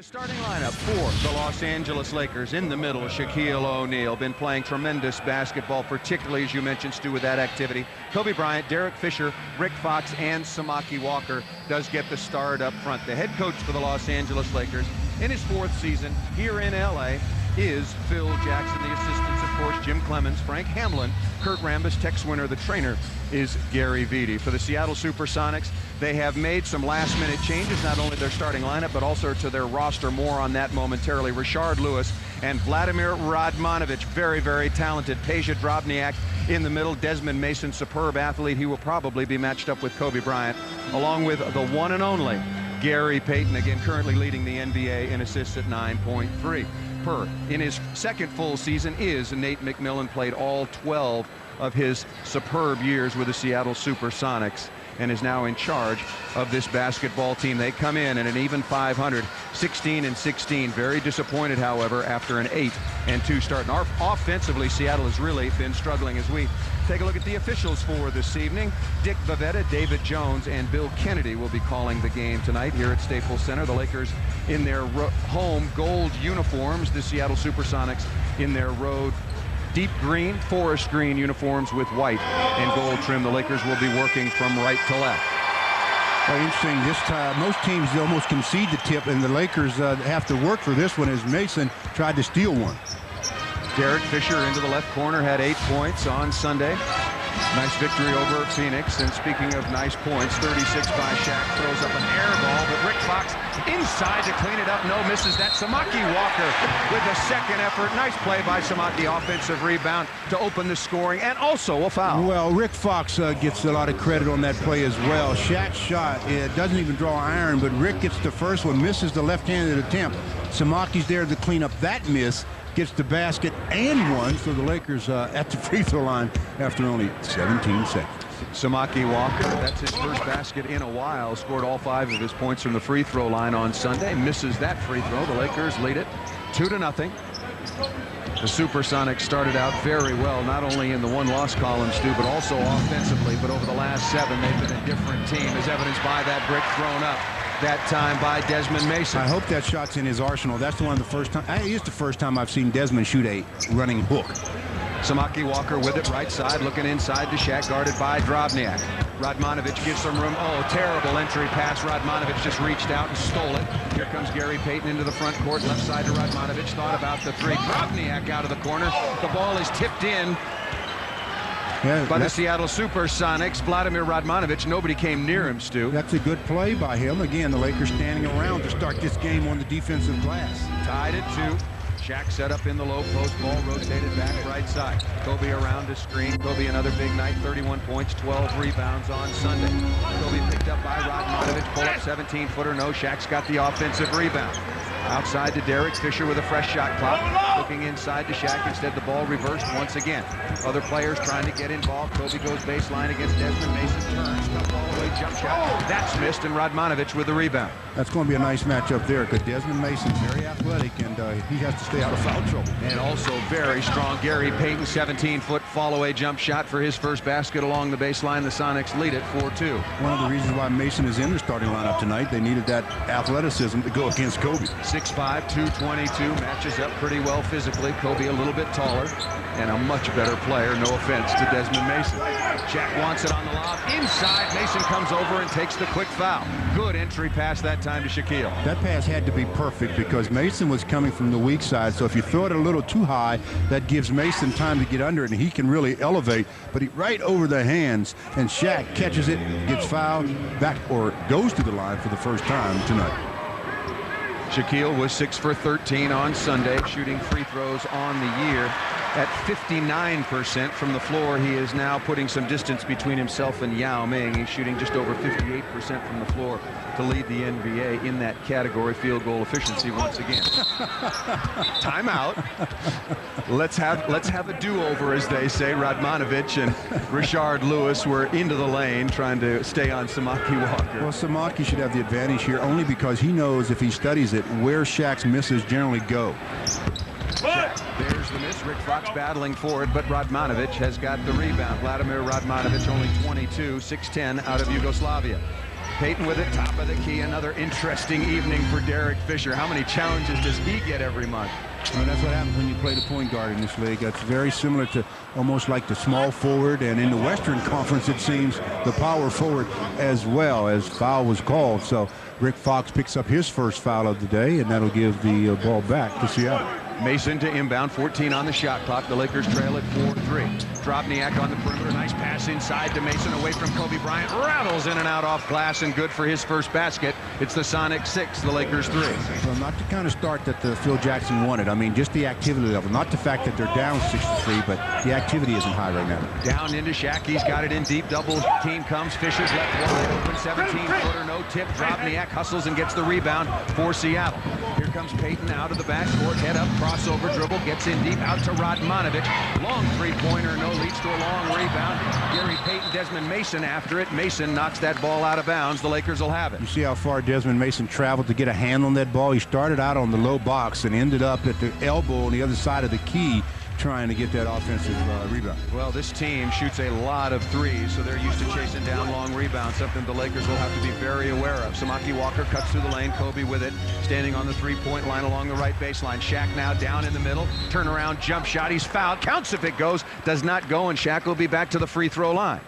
The starting lineup for the Los Angeles Lakers: in the middle, Shaquille O'Neal, been playing tremendous basketball, particularly, as you mentioned, Stu, with that activity. Kobe Bryant, Derek Fisher, Rick Fox, and Samaki Walker does get the start up front. The head coach for the Los Angeles Lakers in his 4th season here in LA is Phil Jackson. The assistants, of course, Jim Clemens, Frank Hamlin, Kurt Rambis, Tex Winter. The trainer is Gary Vitti. For the Seattle Supersonics, they have made some last-minute changes, not only their starting lineup, but also to their roster. More on that momentarily. Rashard Lewis and Vladimir Radmanovich, very, very talented. Peja Drobniak in the middle. Desmond Mason, superb athlete. He will probably be matched up with Kobe Bryant, along with the one and only Gary Payton, again currently leading the NBA in assists at 9.3 per. In his 2nd full season is Nate McMillan, played all 12 of his superb years with the Seattle Supersonics, and is now in charge of this basketball team. They come in at an even 500, 16-16. Very disappointed, however, after an 8-2 start. And offensively, Seattle has really been struggling. As we take a look at the officials for this evening, Dick Bavetta, David Jones, and Bill Kennedy will be calling the game tonight here at Staples Center. The Lakers in their home gold uniforms, the Seattle Supersonics in their road deep green, forest green uniforms with white and gold trim. The Lakers will be working from right to left. Well, interesting. This time, most teams almost concede the tip, and the Lakers have to work for this one as Mason tried to steal one. Derek Fisher into the left corner, had 8 points on Sunday. Nice victory over Phoenix. And speaking of nice points, 36 by Shaq, throws up an air ball, but Rick Fox inside to clean it up. No, misses that. Samaki Walker with the 2nd effort. Nice play by Samaki. Offensive rebound to open the scoring, and also a foul. Well, Rick Fox gets a lot of credit on that play as well. Shaq's shot, it doesn't even draw iron, but Rick gets the first one, misses the left-handed attempt. Samaki's there to clean up that miss, gets the basket and one, so the Lakers at the free throw line after only 17 seconds. Samaki Walker, that's his first basket in a while, scored all 5 of his points from the free throw line on Sunday, misses that free throw. The Lakers lead it 2-0. The Supersonics started out very well, not only in the one-loss column, Stu, but also offensively. But over the last 7, they've been a different team, as evidenced by that brick thrown up that time by Desmond Mason. I hope that shot's in his arsenal. That's the one of the first time. It's the first time I've seen Desmond shoot a running hook. Samaki Walker with it right side, looking inside to Shaq, guarded by Drobniak. Radmanovich gives some room. Oh, terrible entry pass. Radmanovich just reached out and stole it. Here comes Gary Payton into the front court, left side to Radmanovich. Thought about the 3. Drobniak out of the corner. The ball is tipped in by the Seattle Supersonics. Vladimir Radmanovich, nobody came near him, Stu. That's a good play by him. Again, the Lakers standing around to start this game on the defensive glass. Tied at 2. Shaq set up in the low post, ball rotated back right side. Kobe around to screen. Kobe another big night, 31 points, 12 rebounds on Sunday. Kobe picked up by Radmanovich, pull up 17-footer, no. Shaq's got the offensive rebound. Outside to Derek Fisher with a fresh shot clock. Looking inside to Shaq. Instead, the ball reversed once again. Other players trying to get involved. Kobe goes baseline against Desmond Mason. Turns, tough all-the-way jump shot. That's missed, and Radmanovich with the rebound. That's going to be a nice matchup there, because Desmond Mason's very athletic, and he has to stay out of foul trouble. And also very strong Gary Payton, 17-foot fall-away jump shot for his first basket along the baseline. The Sonics lead it 4-2. One of the reasons why Mason is in the starting lineup tonight, they needed that athleticism to go against Kobe. 6'5", 222, matches up pretty well physically. Kobe a little bit taller and a much better player, no offense to Desmond Mason. Shaq wants it on the lob. Inside, Mason comes over and takes the quick foul. Good entry pass that time to Shaquille. That pass had to be perfect because Mason was coming from the weak side, so if you throw it a little too high, that gives Mason time to get under it, and he can really elevate, but he right over the hands, and Shaq catches it, gets fouled, back, or goes to the line for the first time tonight. Shaquille was 6 for 13 on Sunday, shooting free throws on the year at 59% from the floor. He is now putting some distance between himself and Yao Ming. He's shooting just over 58% from the floor to lead the NBA in that category. Field goal efficiency once again. Timeout. Let's have a do-over, as they say. Radmanovich and Rashard Lewis were into the lane trying to stay on Samaki Walker. Well, Samaki should have the advantage here only because he knows, if he studies it, where Shaq's misses generally go. There's the miss. Rick Fox battling for it, but Radmanovich has got the rebound. Vladimir Radmanovich, only 22, 6'10", out of Yugoslavia. Payton with it, top of the key. Another interesting evening for Derek Fisher. How many challenges does he get every month? Well, that's what happens when you play the point guard in this league. It's very similar to almost like the small forward, and in the Western Conference, it seems, the power forward as well, as foul was called. So Rick Fox picks up his first foul of the day, and that'll give the ball back to Seattle. Mason to inbound, 14 on the shot clock. The Lakers trail at 4-3. Drobniak on the perimeter. Nice pass inside to Mason, away from Kobe Bryant. Rattles in and out off glass, and good for his first basket. It's the Sonics 6, the Lakers 3. Well, not the kind of start that Phil Jackson wanted. I mean, just the activity level. Not the fact that they're down 6-3, but the activity isn't high right now. Down into Shaq. He's got it in deep. Double team comes. Fisher's left wide open. 17-footer, no tip. Drobniak hustles and gets the rebound for Seattle. Here comes Payton out of the backcourt. Head up, crossover dribble. Gets in deep out to Radmanovic. Long three-pointer, no, leads to a long rebound. Gary Payton, Desmond Mason after it. Mason knocks that ball out of bounds. The Lakers will have it. You see how far Desmond Mason traveled to get a hand on that ball? He started out on the low box and ended up at the elbow on the other side of the key, trying to get that offensive rebound. Well, this team shoots a lot of threes, so they're used to chasing down long rebounds, something the Lakers will have to be very aware of. Samaki Walker cuts through the lane. Kobe with it, standing on the three-point line along the right baseline. Shaq now down in the middle. Turnaround jump shot. He's fouled. Counts if it goes. Does not go, and Shaq will be back to the free throw line.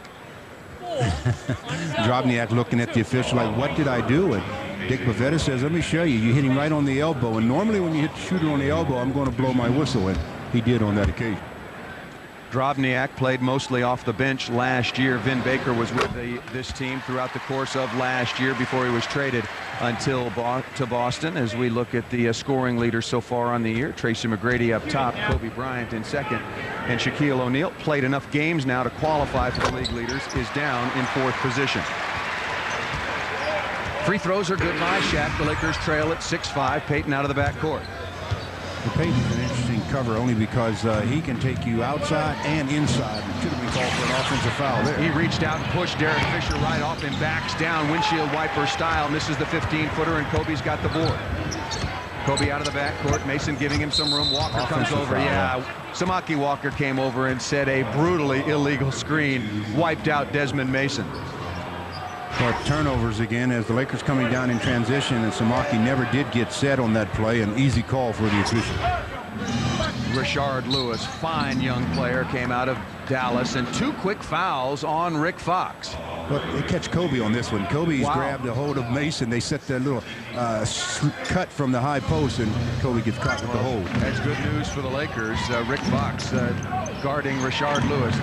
Drobniak looking at the official like, what did I do? And Dick Bavetta says, let me show you. You hit him right on the elbow. And normally when you hit the shooter on the elbow, I'm going to blow my whistle. And he did on that occasion. Drobniak played mostly off the bench last year. Vin Baker was with this team throughout the course of last year before he was traded to Boston. As we look at the scoring leaders so far on the year, Tracy McGrady up top, Kobe Bryant in second, and Shaquille O'Neal played enough games now to qualify for the league leaders, is down in fourth position. Free throws are good by Shaq. The Lakers trail at 6-5. Payton out of the backcourt. Well, Payton's an interesting cover only because he can take you outside and inside. It should have been called for an offensive foul there. He reached out and pushed Derek Fisher right off and backs down windshield wiper style. Misses the 15-footer, and Kobe's got the board. Kobe out of the backcourt. Mason giving him some room. Walker comes over. Yeah, Samaki Walker came over and set a brutally illegal screen. Wiped out Desmond Mason. But turnovers again as the Lakers coming down in transition, and Samaki never did get set on that play. An easy call for the official. Rashard Lewis, fine young player, came out of Dallas, and two quick fouls on Rick Fox. But they catch Kobe on this one. Kobe's grabbed a hold of Mason. They set that little cut from the high post, and Kobe gets caught with the hold. That's good news for the Lakers. Rick Fox guarding Rashard Lewis.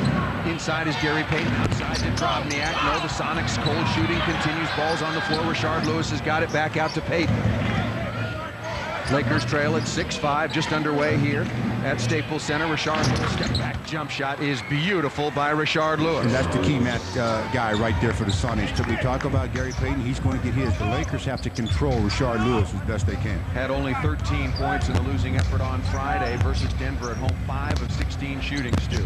Inside is Gary Payton. Outside to Drobniak. No, the Sonics cold shooting continues. Ball's on the floor. Rashard Lewis has got it back out to Payton. Lakers trail at 6-5, just underway here at Staples Center. Rashard Lewis, step back jump shot is beautiful by Rashard Lewis. And that's the key guy right there for the Sonics. Till we talk about Gary Payton, he's going to get his. The Lakers have to control Rashard Lewis as best they can. Had only 13 points in the losing effort on Friday versus Denver at home. 5 of 16 shooting, Stu.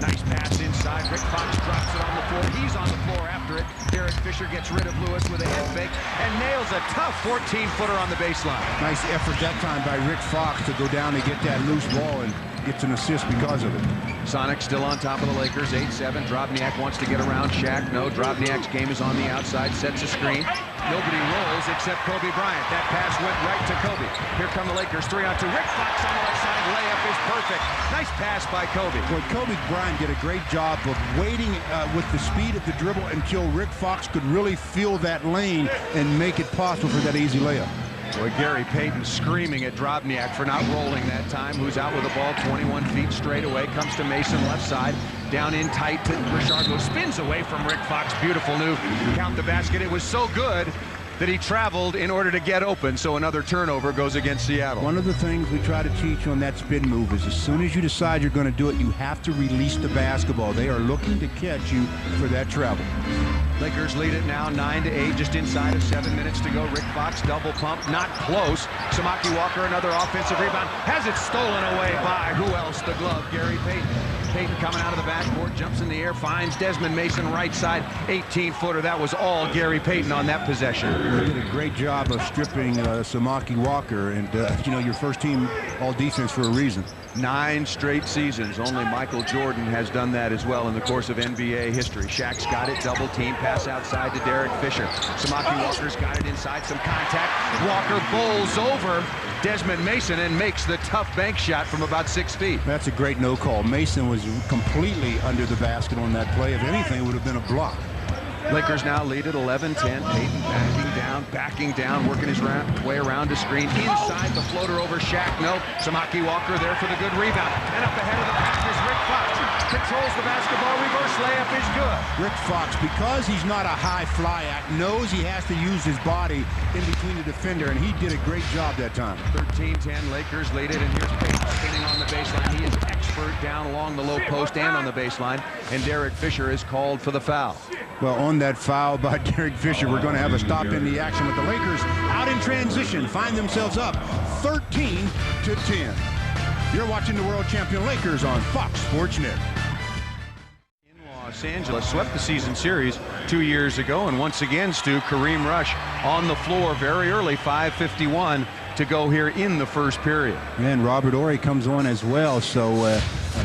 Nice pass inside. Rick Fox drops it on the floor. He's on the floor after it. Derek Fisher gets rid of Lewis with a head fake and nails a tough 14-footer on the baseline. Nice effort that time by Rick Fox to go down and get that loose ball, and gets an assist because of it. Sonics still on top of the Lakers, 8-7. Drobniak wants to get around Shaq. No, Drobniak's game is on the outside, sets a screen. Nobody rolls except Kobe Bryant. That pass went right to Kobe. Here come the Lakers, 3-on-2. Rick Fox on the left side, layup is perfect. Nice pass by Kobe. Well, Kobe Bryant did a great job of waiting with the speed of the dribble until Rick Fox could really feel that lane and make it possible for that easy layup. Boy, Gary Payton screaming at Drobniak for not rolling that time, who's out with the ball 21 feet straight away. Comes to Mason left side, down in tight to Rashard Lewis, spins away from Rick Fox. Beautiful move. Count the basket. It was so good that he traveled in order to get open, so another turnover goes against Seattle. One of the things we try to teach on that spin move is as soon as you decide you're going to do it, you have to release the basketball. They are looking to catch you for that travel. Lakers lead it now 9-8, just inside of 7 minutes to go. Rick Fox double pump, not close. Samaki Walker, another offensive rebound, has it stolen away by who else? The glove, Gary Payton. Payton coming out of the backcourt, jumps in the air, finds Desmond Mason right side, 18-footer. That was all Gary Payton on that possession. He did a great job of stripping Samaki Walker, and you know, your first team all defense for a reason. 9 straight seasons. Only Michael Jordan has done that as well in the course of NBA history. Shaq's got it, double team, pass outside to Derek Fisher. Samaki Walker's got it inside, some contact. Walker bowls over Desmond Mason and makes the tough bank shot from about 6 feet. That's a great no call. Mason was completely under the basket on that play. If anything, it would have been a block. Lakers now lead at 11-10. Payton backing down, working his way around the screen. Inside the floater over Shaq. No. Samaki Walker there for the good rebound. And up ahead of the pack is Rick Fox. Controls the basketball. Reverse layup is good. Rick Fox, because he's not a high fly act, knows he has to use his body in between the defender, and he did a great job that time. 13-10, Lakers lead it, and here's Payton spinning on the baseline. He is expert down along the low post and on the baseline, and Derek Fisher is called for the foul. Well, on that foul by Derek Fisher, we're going to have a stop in the action with the Lakers out in transition, find themselves up 13-10. You're watching the world champion Lakers on Fox Sports Net. Los Angeles swept the season series 2 years ago, and once again, Stu, Kareem Rush on the floor very early, 5:51 to go here in the first period. And Robert Horry comes on as well, so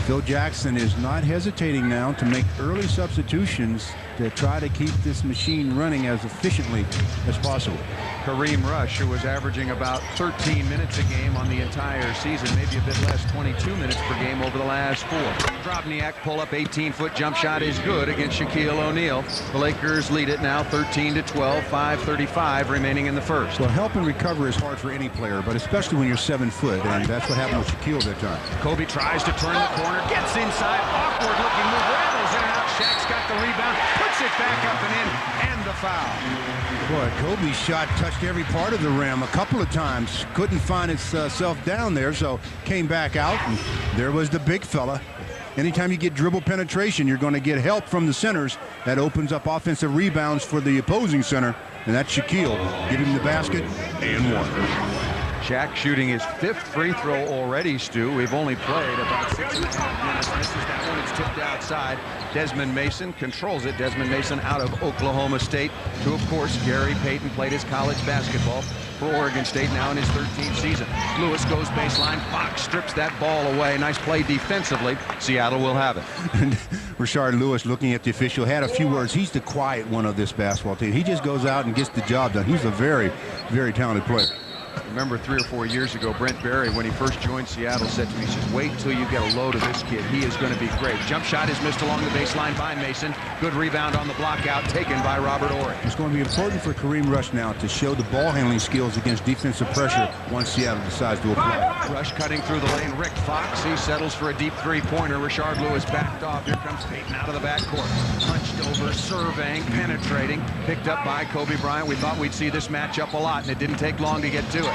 Phil Jackson is not hesitating now to make early substitutions to try to keep this machine running as efficiently as possible. Kareem Rush, who was averaging about 13 minutes a game on the entire season, maybe a bit less, 22 minutes per game over the last 4. Drobniak pull-up 18-foot jump shot is good against Shaquille O'Neal. The Lakers lead it now 13-12, 5:35 remaining in the first. Well, help and recover is hard for any player, but especially when you're 7 foot, and that's what happened with Shaquille that time. Kobe tries to turn the corner, gets inside, awkward looking move, rattles in and out. Shaq's got the rebound, puts it back up and in, and the foul. Boy, Kobe's shot touched every part of the rim a couple of times. Couldn't find itself down there, so came back out, and there was the big fella. Anytime you get dribble penetration, you're going to get help from the centers. That opens up offensive rebounds for the opposing center, and that's Shaquille giving him the basket and one. Shaq shooting his 5th free throw already, Stu. We've only played about 6.5 minutes. Misses that one. It's tipped outside. Desmond Mason controls it. Desmond Mason out of Oklahoma State, to, of course, Gary Payton played his college basketball for Oregon State, now in his 13th season. Lewis goes baseline. Fox strips that ball away. Nice play defensively. Seattle will have it. And Rashard Lewis, looking at the official, had a few words. He's the quiet one of this basketball team. He just goes out and gets the job done. He's a very, very talented player. Remember 3 or 4 years ago, Brent Barry, when he first joined Seattle, said to me, he says, wait until you get a load of this kid. He is going to be great. Jump shot is missed along the baseline by Mason. Good rebound on the block out, taken by Robert Horry. It's going to be important for Kareem Rush now to show the ball handling skills against defensive pressure once Seattle decides to apply. Rush cutting through the lane. Rick Fox, he settles for a deep three-pointer. Rashard Lewis backed off. Here comes Payton out of the backcourt. Punched over, surveying, penetrating. Picked up by Kobe Bryant. We thought we'd see this matchup a lot, and it didn't take long to get to it.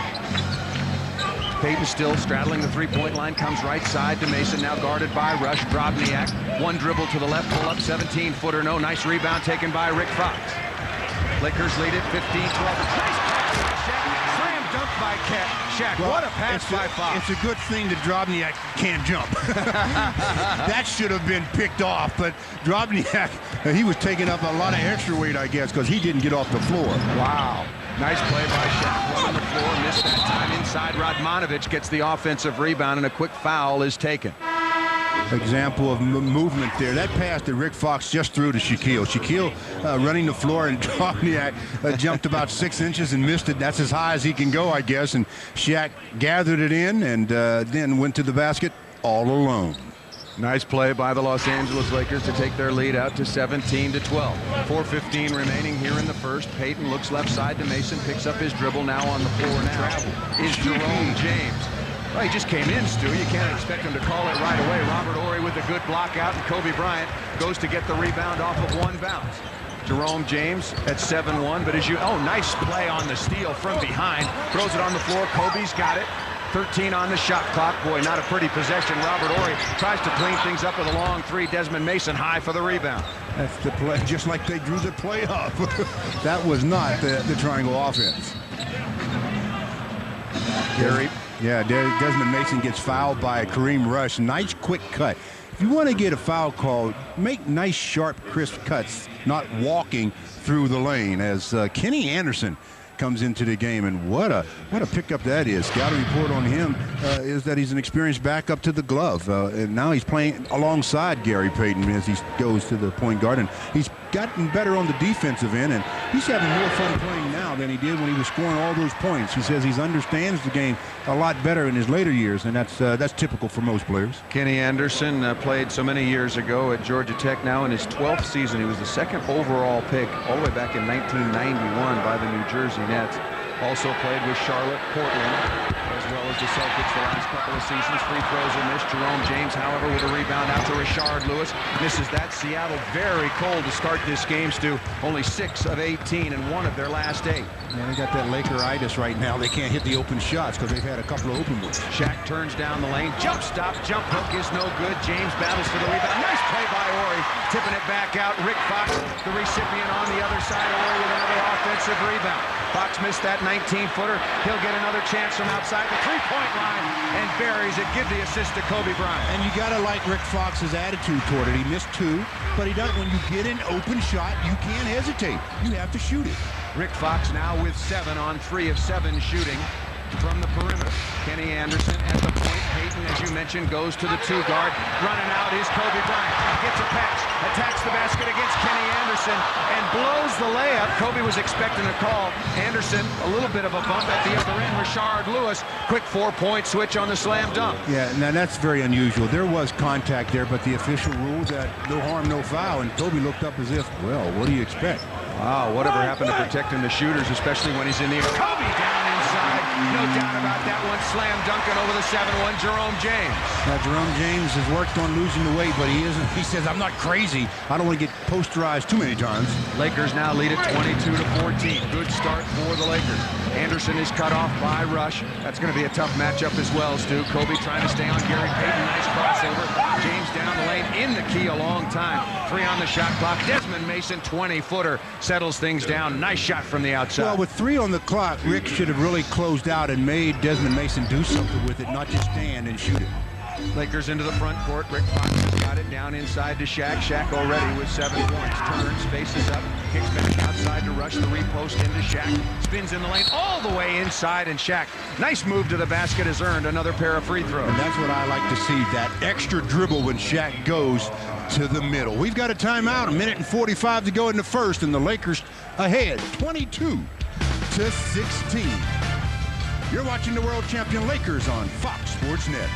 Payton still straddling the three-point line, comes right side to Mason, now guarded by Rush. Drobniak, one dribble to the left, pull up, 17-footer, no. Nice rebound taken by Rick Fox. Lakers lead it 15-12. Nice pass by Shaq. Slam dunk by Shaq. Well, what a pass by Fox. It's a good thing that Drobniak can't jump. That should have been picked off, but Drobniak, he was taking up a lot of extra weight, I guess, because he didn't get off the floor. Wow. Nice play by Shaq. One on the floor, missed that time inside. Radmanovich gets the offensive rebound, and a quick foul is taken. Example of movement there. That pass that Rick Fox just threw to Shaquille. Shaquille running the floor, and Drobniak jumped about 6 inches and missed it. That's as high as he can go, I guess. And Shaq gathered it in and then went to the basket all alone. Nice play by the Los Angeles Lakers to take their lead out to 17-12. 4:15 remaining here in the first. Payton looks left side to Mason, picks up his dribble. Now on the floor now is Jerome James. Well, he just came in, Stu. You can't expect him to call it right away. Robert Horry with a good block out, and Kobe Bryant goes to get the rebound off of one bounce. Jerome James at 7-1, but nice play on the steal from behind. Throws it on the floor. Kobe's got it. 13 on the shot clock. Boy, not a pretty possession. Robert Horry tries to clean things up with a long three. Desmond Mason high for the rebound. That's the play, just like they drew the play up. That was not the triangle offense. Gary. Yeah, Desmond Mason gets fouled by Kareem Rush. Nice quick cut. If you want to get a foul called, make nice, sharp, crisp cuts, not walking through the lane, as Kenny Anderson comes into the game, and what a pickup that is. Scouting report on him is that he's an experienced backup to the glove, and now he's playing alongside Gary Payton as he goes to the point guard, and he's gotten better on the defensive end, and he's having more fun playing now than he did when he was scoring all those points. He says he understands the game a lot better in his later years, and that's typical for most players. Kenny Anderson played so many years ago at Georgia Tech. Now in his 12th season, he was the second overall pick all the way back in 1991 by the New Jersey Nets. Also played with Charlotte, Portland, as well as the Celtics the last couple of seasons. Free throws are missed. Jerome James, however, with a rebound out to Rashard Lewis. Misses that. Seattle very cold to start this game, Stu. Only 6 of 18 and 1 of their last 8. Yeah, they got that Lakeritis right now. They can't hit the open shots because they've had a couple of open ones. Shaq turns down the lane. Jump stop. Jump hook is no good. James battles for the rebound. Nice play by Horry. Tipping it back out. Rick Fox, the recipient on the other side. Horry with another offensive rebound. Fox missed that 19-footer. He'll get another chance from outside the three-point line and buries it. Give the assist to Kobe Bryant. And you got to like Rick Fox's attitude toward it. He missed 2, but he doesn't. When you get an open shot, you can't hesitate. You have to shoot it. Rick Fox now with 7 on 3 of 7 shooting from the perimeter. Kenny Anderson at the point. Payton, as you mentioned, goes to the 2-guard. Running out is Kobe Bryant. Gets a pass, attacks the basket against Kenny Anderson, and blows the layup. Kobe was expecting a call. Anderson, a little bit of a bump at the other end. Rashard Lewis, quick 4-point switch on the slam dunk. Yeah, now that's very unusual. There was contact there, but the official ruled that no harm, no foul, and Kobe looked up as if, well, what do you expect? Wow, whatever happened to protecting the shooters, especially when he's in the air. Kobe down inside. No doubt about that one. Slam dunking over the 7-1, Jerome James. Now, Jerome James has worked on losing the weight, but he isn't. He says, I'm not crazy. I don't want to get posterized too many times. Lakers now lead at 22-14. Good start for the Lakers. Anderson is cut off by Rush. That's going to be a tough matchup as well, Stu. Kobe trying to stay on Gary Payton. Nice crossover. James down the lane in the key a long time. 3 on the shot clock. Desmond Mason, 20-footer, settles things down. Nice shot from the outside. Well, with 3 on the clock, Rick should have really closed out and made Desmond Mason do something with it, not just stand and shoot it. Lakers into the front court. Rick Fox has got it down inside to Shaq. Shaq already with 7 points. Turns, faces up, kicks back outside to Rush. The repost into Shaq. Spins in the lane all the way inside, and Shaq, nice move to the basket, has earned another pair of free throws. And that's what I like to see, that extra dribble when Shaq goes to the middle. We've got a timeout, 1:45 to go in the first, and the Lakers ahead, 22-16. You're watching the world champion Lakers on Fox Sports Net.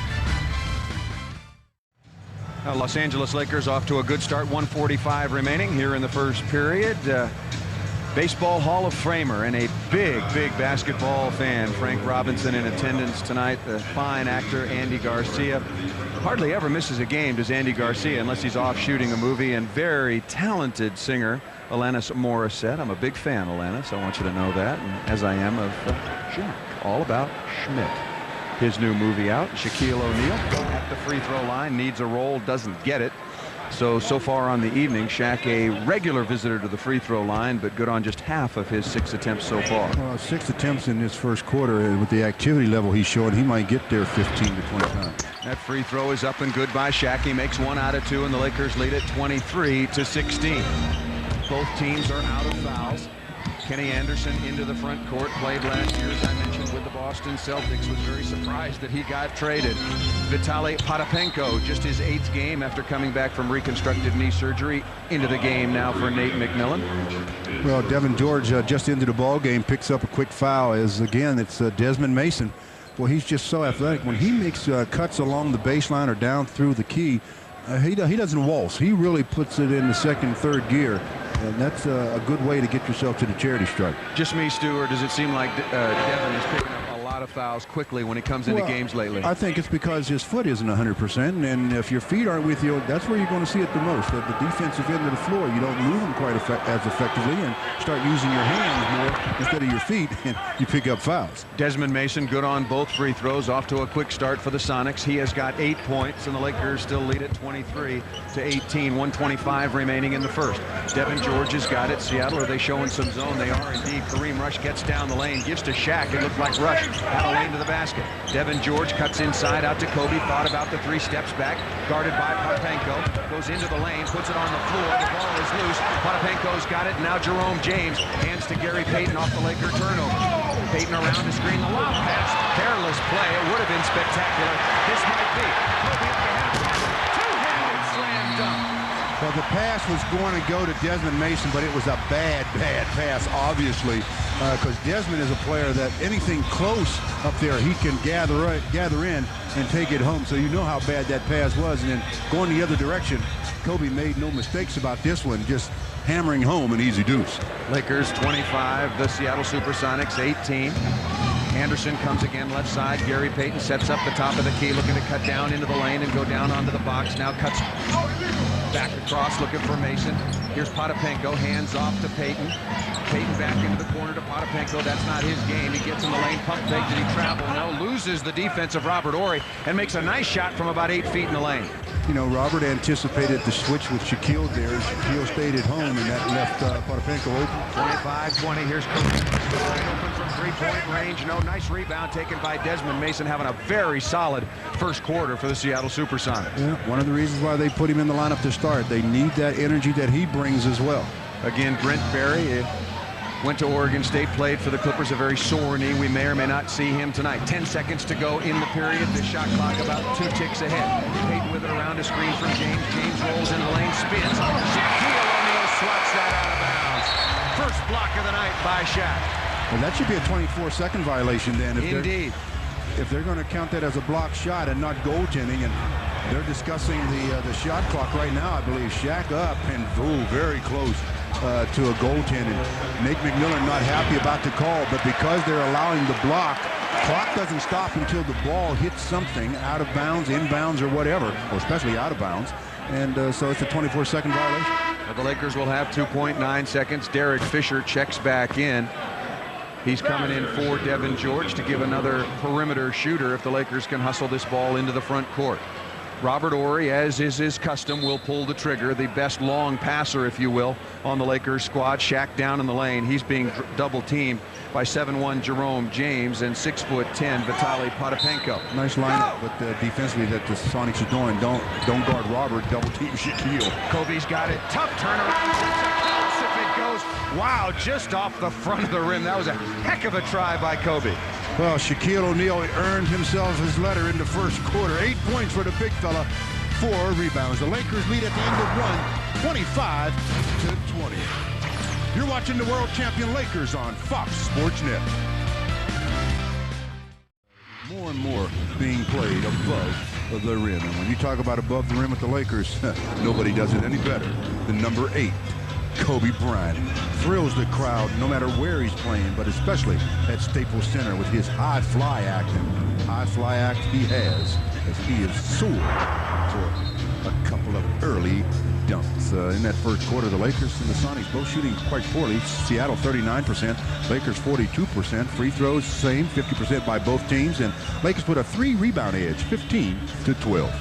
Los Angeles Lakers off to a good start. 1:45 remaining here in the first period. Baseball Hall of Famer and a big basketball fan, Frank Robinson, in attendance tonight. The fine actor Andy Garcia hardly ever misses a game, does Andy Garcia, unless he's off shooting a movie. And very talented singer Alanis Morissette. I'm a big fan, Alanis. I want you to know that, and as I am of Jack, all about Schmidt. His new movie out. Shaquille O'Neal at the free throw line, needs a roll, doesn't get it. So far on the evening, Shaq a regular visitor to the free throw line, but good on just half of his 6 attempts so far. Well, 6 attempts in this first quarter, and with the activity level he's showing, he might get there 15 to 20 times. That free throw is up and good by Shaq. He makes 1 out of 2, and the Lakers lead it 23-16. Both teams are out of fouls. Kenny Anderson into the front court, played last year, as I mentioned, with the Boston Celtics. Was very surprised that he got traded. Vitaly Potapenko, just his 8th game after coming back from reconstructive knee surgery, into the game now for Nate McMillan. Well, Devin George just into the ball game, picks up a quick foul, as again it's Desmond Mason. Well, he's just so athletic. When he makes cuts along the baseline or down through the key, he doesn't waltz. He really puts it in the 2nd, 3rd gear. And that's a good way to get yourself to the charity stripe. Just me, Stu, or does it seem like Devin is picking up a lot of fouls quickly when he comes into games lately? I think it's because his foot isn't 100%, and if your feet aren't with you, that's where you're going to see it the most. At the defensive end of the floor, you don't move them quite as effectively and start using your hands more instead of your feet, and you pick up fouls. Desmond Mason good on both free throws, off to a quick start for the Sonics. He has got 8 points, and the Lakers still lead at 23-18, 1:25 remaining in the first. Devin George has got it. Seattle, are they showing some zone? They are indeed. Kareem Rush gets down the lane, gives to Shaq. It looked like Rush Out of lane to the basket. Devin George cuts inside out to Kobe. Thought about the 3 steps back. Guarded by Potapenko. Goes into the lane. Puts it on the floor. The ball is loose. Potapenko's got it. Now Jerome James hands to Gary Payton off the Laker turnover. Payton around to screen the lob pass. Careless play. It would have been spectacular. This might be. Kobe up ahead. Two-handed slam dunk. Well, the pass was going to go to Desmond Mason, but it was a bad pass, obviously, because Desmond is a player that anything close up there, he can gather in and take it home. So you know how bad that pass was. And then going the other direction, Kobe made no mistakes about this one, just hammering home an easy deuce. Lakers 25, the Seattle Supersonics 18. Anderson comes again left side. Gary Payton sets up the top of the key, looking to cut down into the lane and go down onto the box. Now cuts back across, looking for Mason. Here's Potapenko, hands off to Payton. Payton back into the corner to Potapenko. That's not his game. He gets in the lane, pump fake. Did he travel? No, loses the defense of Robert Horry and makes a nice shot from about 8 feet in the lane. You know, Robert anticipated the switch with Shaquille there. Shaquille stayed at home, and that left Potapenko open. 25-20. Here's Kobe. Open from three-point range. No, nice rebound taken by Desmond Mason, having a very solid first quarter for the Seattle Supersonics. Yeah, one of the reasons why they put him in the lineup to start. They need that energy that he brings as well. Again, Brent Berry went to Oregon State, played for the Clippers, a very sore knee. We may or may not see him tonight. 10 seconds to go in the period. The shot clock about 2 ticks ahead. Payton with it around a screen from James. James rolls in the lane, spins. Shaquille O'Neal swats that out of bounds. First block of the night by Shaq. Well, that should be a 24-second violation then. Indeed. If they're going to count that as a block shot and not goaltending, and they're discussing the shot clock right now, I believe. Shaq up and very close to a goaltending. Nate McMillan not happy about the call, but because they're allowing the block, clock doesn't stop until the ball hits something out of bounds, in bounds, or whatever, or especially out of bounds. And so it's a 24-second violation. Well, the Lakers will have 2.9 seconds. Derek Fisher checks back in. He's coming in for Devin George to give another perimeter shooter if the Lakers can hustle this ball into the front court. Robert Horry, as is his custom, will pull the trigger. The best long passer, if you will, on the Lakers squad. Shaq down in the lane. He's being double teamed by 7'1" Jerome James and 6'10" Vitaly Potapenko. Nice lineup, but defensively that the Sonics are doing. Don't guard Robert. Double team Shaquille. Kobe's got it. Tough turnaround. If it goes, wow, just off the front of the rim. That was a heck of a try by Kobe. Well, Shaquille O'Neal earned himself his letter in the first quarter. 8 points for the big fella, 4 rebounds. The Lakers lead at the end of one, 25-20. You're watching the world champion Lakers on Fox Sports Net. More and more being played above the rim. And when you talk about above the rim with the Lakers, nobody does it any better than number 8. Kobe Bryant thrills the crowd no matter where he's playing, but especially at Staples Center with his high fly act. And high fly act he has, as he is soared for a couple of early dunks. In that first quarter, the Lakers and the Sonics both shooting quite poorly. Seattle 39%, Lakers 42%. Free throws same, 50% by both teams, and Lakers put a 3-rebound edge, 15-12.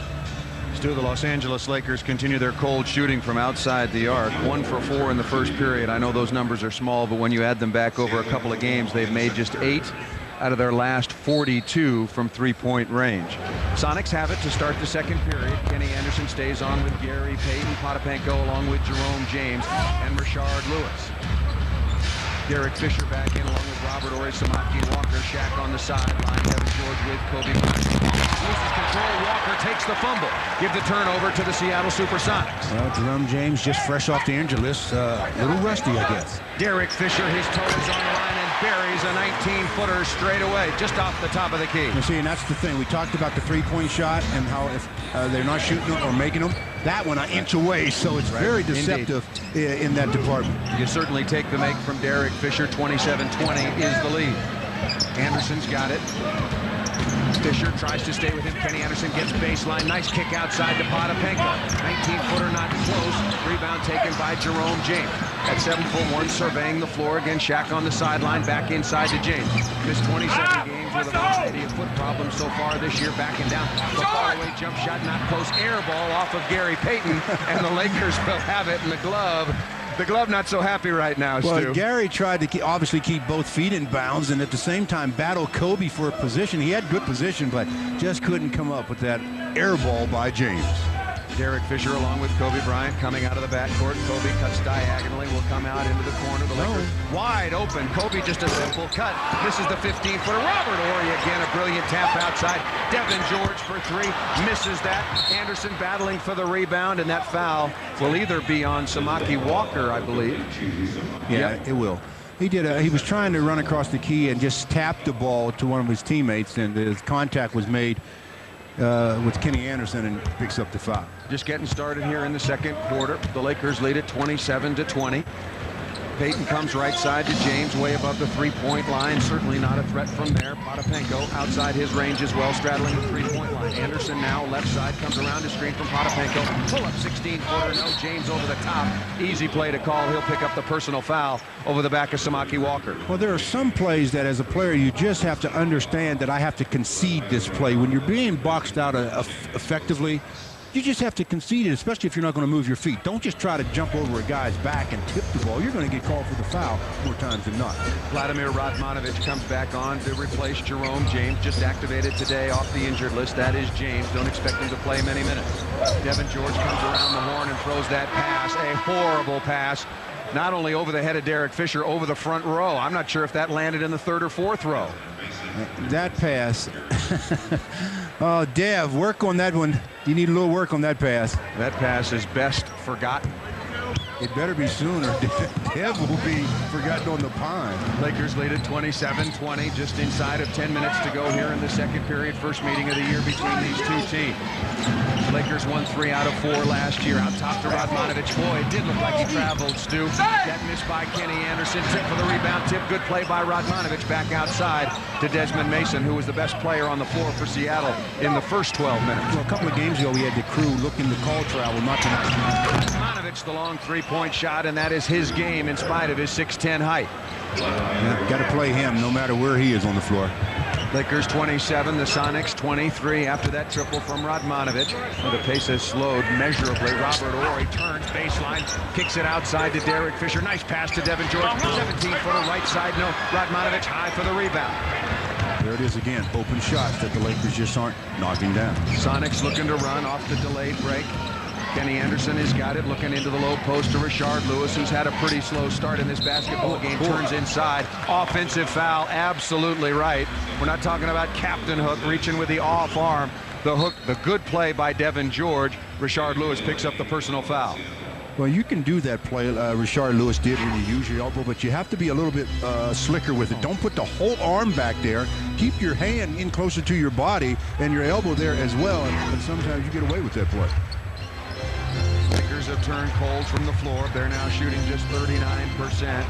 The Los Angeles Lakers continue their cold shooting from outside the arc. 1 for 4 in the first period. I know those numbers are small, but when you add them back over a couple of games, they've made just 8 out of their last 42 from three-point range. Sonics have it to start the second period. Kenny Anderson stays on with Gary Payton, Potapenko along with Jerome James and Rashard Lewis. Derek Fisher back in along with Robert Horry, Samaki, Walker, Shaq on the sideline. Devin George with Kobe Bryant. Loses control. Walker takes the fumble. Give the turnover to the Seattle Supersonics. Well, Jerome James just fresh off the injury list. A little rusty, I guess. Derek Fisher, his toes on the line and buries a 19-footer straight away, just off the top of the key. You see, and that's the thing. We talked about the three-point shot and how if they're not shooting them or making them, that one an inch away, so it's very deceptive in that department. You certainly take the make from Derek Fisher. 27-20 is the lead. Anderson's got it. Fisher tries to stay with him. Kenny Anderson gets baseline. Nice kick outside to Potapenko. 19-footer not close. Rebound taken by Jerome James. At 7'1", surveying the floor. Again, Shaq on the sideline. Back inside to James. Missed 27 games with about 80 foot problems so far this year. Backing down. The far-away jump shot not close. Air ball off of Gary Payton. And the Lakers will have it in the glove. The glove not so happy right now, Stu. Well, Gary tried to obviously keep both feet in bounds and at the same time battle Kobe for a position. He had good position, but just couldn't come up with that air ball by James. Derek Fisher along with Kobe Bryant coming out of the backcourt. Kobe cuts diagonally, will come out into the corner. The Lakers wide open. Kobe just a simple cut. Misses the 15-footer. Robert Horry again, a brilliant tap outside. Devin George for three. Misses that. Anderson battling for the rebound, and that foul will either be on Samaki Walker, I believe. Yeah, it will. He was trying to run across the key and just tap the ball to one of his teammates, and his contact was made with Kenny Anderson and picks up the foul. Just getting started here in the second quarter. The Lakers lead it 27-20. Payton comes right side to James, way above the three-point line. Certainly not a threat from there. Potapenko outside his range as well, straddling the three-point line. Anderson now left side, comes around to screen from Potapenko. Pull up 16-footer, no James over the top. Easy play to call. He'll pick up the personal foul over the back of Samaki Walker. Well, there are some plays that as a player you just have to understand that I have to concede this play. When you're being boxed out effectively, you just have to concede it, especially if you're not going to move your feet. Don't just try to jump over a guy's back and tip the ball. You're going to get called for the foul more times than not. Vladimir Radmanovic comes back on to replace Jerome James, just activated today off the injured list. That is James. Don't expect him to play many minutes. Devin George comes around the horn and throws that pass, a horrible pass. Not only over the head of Derek Fisher, over the front row. I'm not sure if that landed in the third or fourth row. That pass. Oh, Dev, work on that one. You need a little work on that pass. That pass is best forgotten. It better be sooner. Dev will be forgotten on the pond. Lakers lead at 27-20, just inside of 10 minutes to go here in the second period. First meeting of the year between these two teams. Lakers won 3 out of 4 last year. Out top to Radmanovic. Boy, it did look like he traveled, Stu. That missed by Kenny Anderson. Tip for the rebound. Tip, good play by Radmanovic. Back outside to Desmond Mason, who was the best player on the floor for Seattle in the first 12 minutes. Well, a couple of games ago, we had the crew looking to call travel, not tonight. Radmanovic, the long three-point shot, and that is his game in spite of his 6'10" height. Yeah, got to play him no matter where he is on the floor. Lakers 27, the Sonics 23 after that triple from Radmanovic. The pace has slowed measurably. Robert Horry turns baseline, kicks it outside to Derek Fisher. Nice pass to Devin George. 17-footer right side. No, Radmanovic high for the rebound. There it is again. Open shots that the Lakers just aren't knocking down. Sonics looking to run off the delayed break. Kenny Anderson has got it, looking into the low post to Rashard Lewis, who's had a pretty slow start in this basketball game. Turns inside. Offensive foul, absolutely right. We're not talking about Captain Hook reaching with the off arm. The hook, the good play by Devin George. Rashard Lewis picks up the personal foul. Well, you can do that play Rashard Lewis did when you use your elbow, but you have to be a little bit slicker with it. Don't put the whole arm back there. Keep your hand in closer to your body and your elbow there as well, and sometimes you get away with that play. Lakers have turned cold from the floor. They're now shooting just 39%.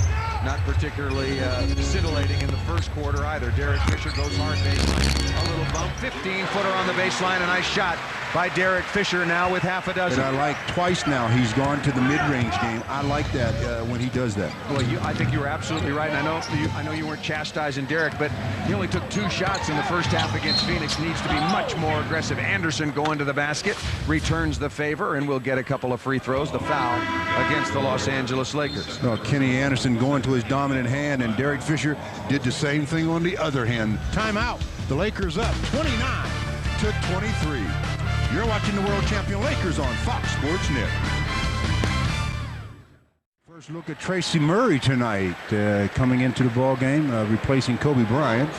Not particularly scintillating in the first quarter either. Derek Fisher goes hard baseline. A little bump. 15-footer on the baseline. A nice shot by Derek Fisher now with half a dozen. And I like twice now he's gone to the mid-range game. I like that when he does that. Well, I think you were absolutely right. And I know you weren't chastising Derek, but he only took 2 shots in the first half against Phoenix. Needs to be much more aggressive. Anderson going to the basket, returns the favor, and will get a couple of free throws. The foul against the Los Angeles Lakers. Well, Kenny Anderson going to his dominant hand, and Derek Fisher did the same thing on the other hand. Timeout. The Lakers up 29-23. You're watching the world champion Lakers on Fox Sports Net. First look at Tracy Murray tonight, coming into the ball game, replacing Kobe Bryant.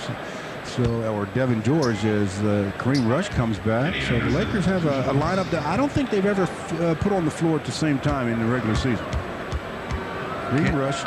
Or Devin George as Kareem Rush comes back. So the Lakers have a lineup that I don't think they've ever put on the floor at the same time in the regular season. Kareem Rush,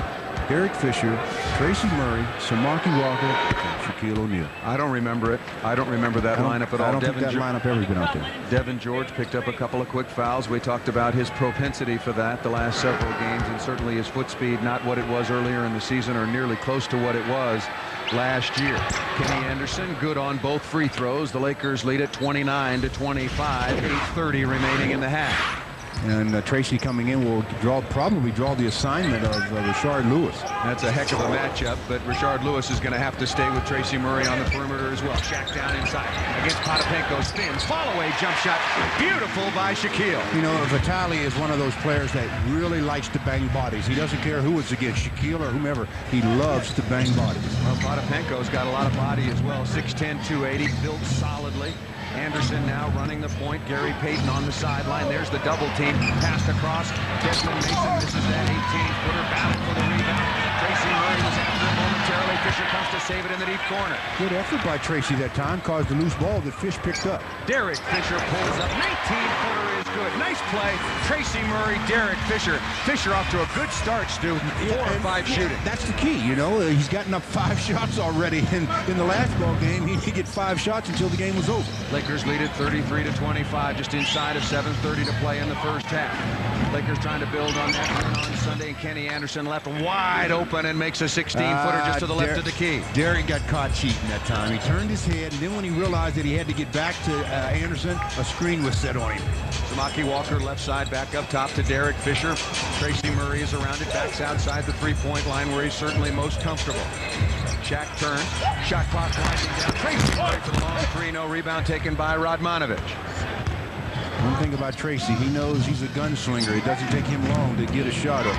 Derek Fisher, Tracy Murray, Samaki Walker, and Shaquille O'Neal. I don't remember it. I don't remember that lineup at all. I don't think that lineup ever been out there. Devin George picked up a couple of quick fouls. We talked about his propensity for that the last several games, and certainly his foot speed, not what it was earlier in the season or nearly close to what it was last year. Kenny Anderson good on both free throws. The Lakers lead at 29-25, 8:30 remaining in the half. And Tracy coming in will probably draw the assignment of Rashard Lewis. That's a heck of a matchup, but Rashard Lewis is going to have to stay with Tracy Murray on the perimeter as well. Shaq down inside against Potapenko, spins, fall away, jump shot, beautiful by Shaquille. You know, Vitali is one of those players that really likes to bang bodies. He doesn't care who it's against, Shaquille or whomever. He loves to bang bodies. Well, Potapenko's got a lot of body as well. 6'10", 280, built solidly. Anderson now running the point. Gary Payton on the sideline. There's the double team. Passed across. Desmond Mason misses that 18-footer. Battle for the rebound. Tracy Murray was after him momentarily. Fisher comes to save it in the deep corner. Good effort by Tracy that time. Caused a loose ball that Fish picked up. Derek Fisher pulls up. 19-footer is good. Nice play. Tracy Murray, Derek Fisher. Fisher off to a good start, Stu. 4 or 5 shooting. That's the key, you know. He's gotten up 5 shots already. In the last ball game, he didn't get 5 shots until the game was over. Lakers lead it 33-25, just inside of 7:30 to play in the first half. Lakers trying to build on that win on Sunday, and Kenny Anderson left wide open and makes a 16-footer just to the left of the key. Derek got caught cheating that time. He turned his head, and then when he realized that he had to get back to Anderson, a screen was set on him. Samaki Walker left side back up top to Derek Fisher. Tracy Murray is around it, backs outside the three-point line where he's certainly most comfortable. Shaq turns, shot clock winding down. Tracy Murray for the long three, no rebound taken by Radmanovich. One thing about Tracy, he knows he's a gunslinger. It doesn't take him long to get a shot up.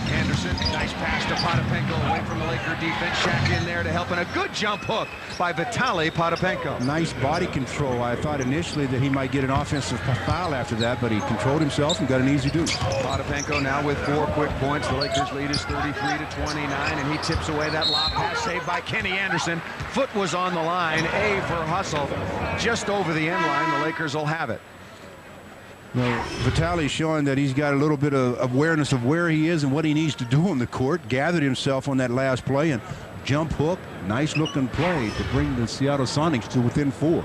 Anderson, nice pass to Potapenko away from the Laker defense. Shaq in there to help, and a good jump hook by Vitali Potapenko. Nice body control. I thought initially that he might get an offensive foul after that, but he controlled himself and got an easy deuce. Potapenko now with 4 quick points. The Lakers lead is 33-29, and he tips away that lob pass saved by Kenny Anderson. Foot was on the line. A for hustle. Just over the end line. The Lakers will have it. Well, Vitali's showing that he's got a little bit of awareness of where he is and what he needs to do on the court. Gathered himself on that last play and jump hook. Nice looking play to bring the Seattle Sonics to within 4.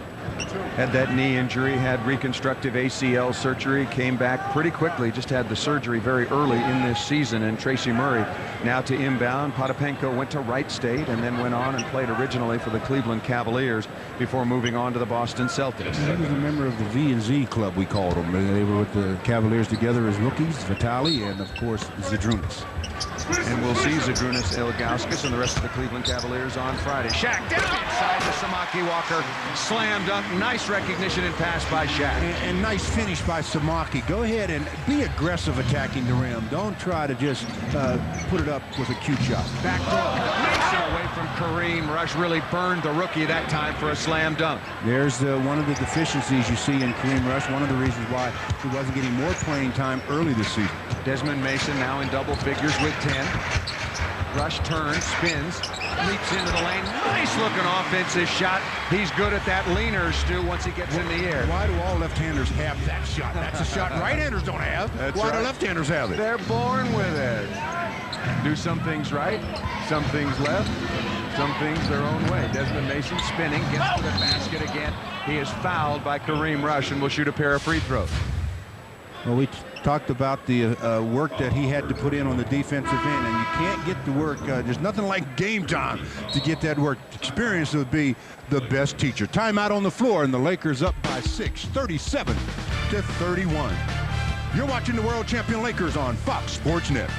Had that knee injury, had reconstructive ACL surgery, came back pretty quickly, just had the surgery very early in this season. And Tracy Murray now to inbound. Potapenko went to Wright State and then went on and played originally for the Cleveland Cavaliers before moving on to the Boston Celtics. He was a member of the V&Z club, we called them. They were with the Cavaliers together as rookies, Vitali and, of course, Zydrunas. And we'll see Zydrunas, Ilgauskas, and the rest of the Cleveland Cavaliers on Friday. Shaq down inside to Samaki Walker. Slam dunk. Nice recognition and pass by Shaq. And nice finish by Samaki. Go ahead and be aggressive attacking the rim. Don't try to just put it up with a cute shot. Back door. Mason away from Kareem. Rush really burned the rookie that time for a slam dunk. There's one of the deficiencies you see in Kareem Rush. One of the reasons why he wasn't getting more playing time early this season. Desmond Mason now in double figures with 10. Rush turns, spins, leaps into the lane. Nice looking offensive shot. He's good at that leaner, Stu, once he gets in the air. Why do all left-handers have that shot? That's a shot right-handers don't have. That's Why right. do left-handers have it? They're born with it. Do some things right, some things left, some things their own way. Desmond Mason spinning, gets to the basket again. He is fouled by Kareem Rush and will shoot a pair of free throws. Well, we talked about the work that he had to put in on the defensive end, and you can't get the work. There's nothing like game time to get that work. Experience would be the best teacher. Timeout on the floor, and the Lakers up by 6, 37-31. You're watching the world champion Lakers on Fox Sports Net.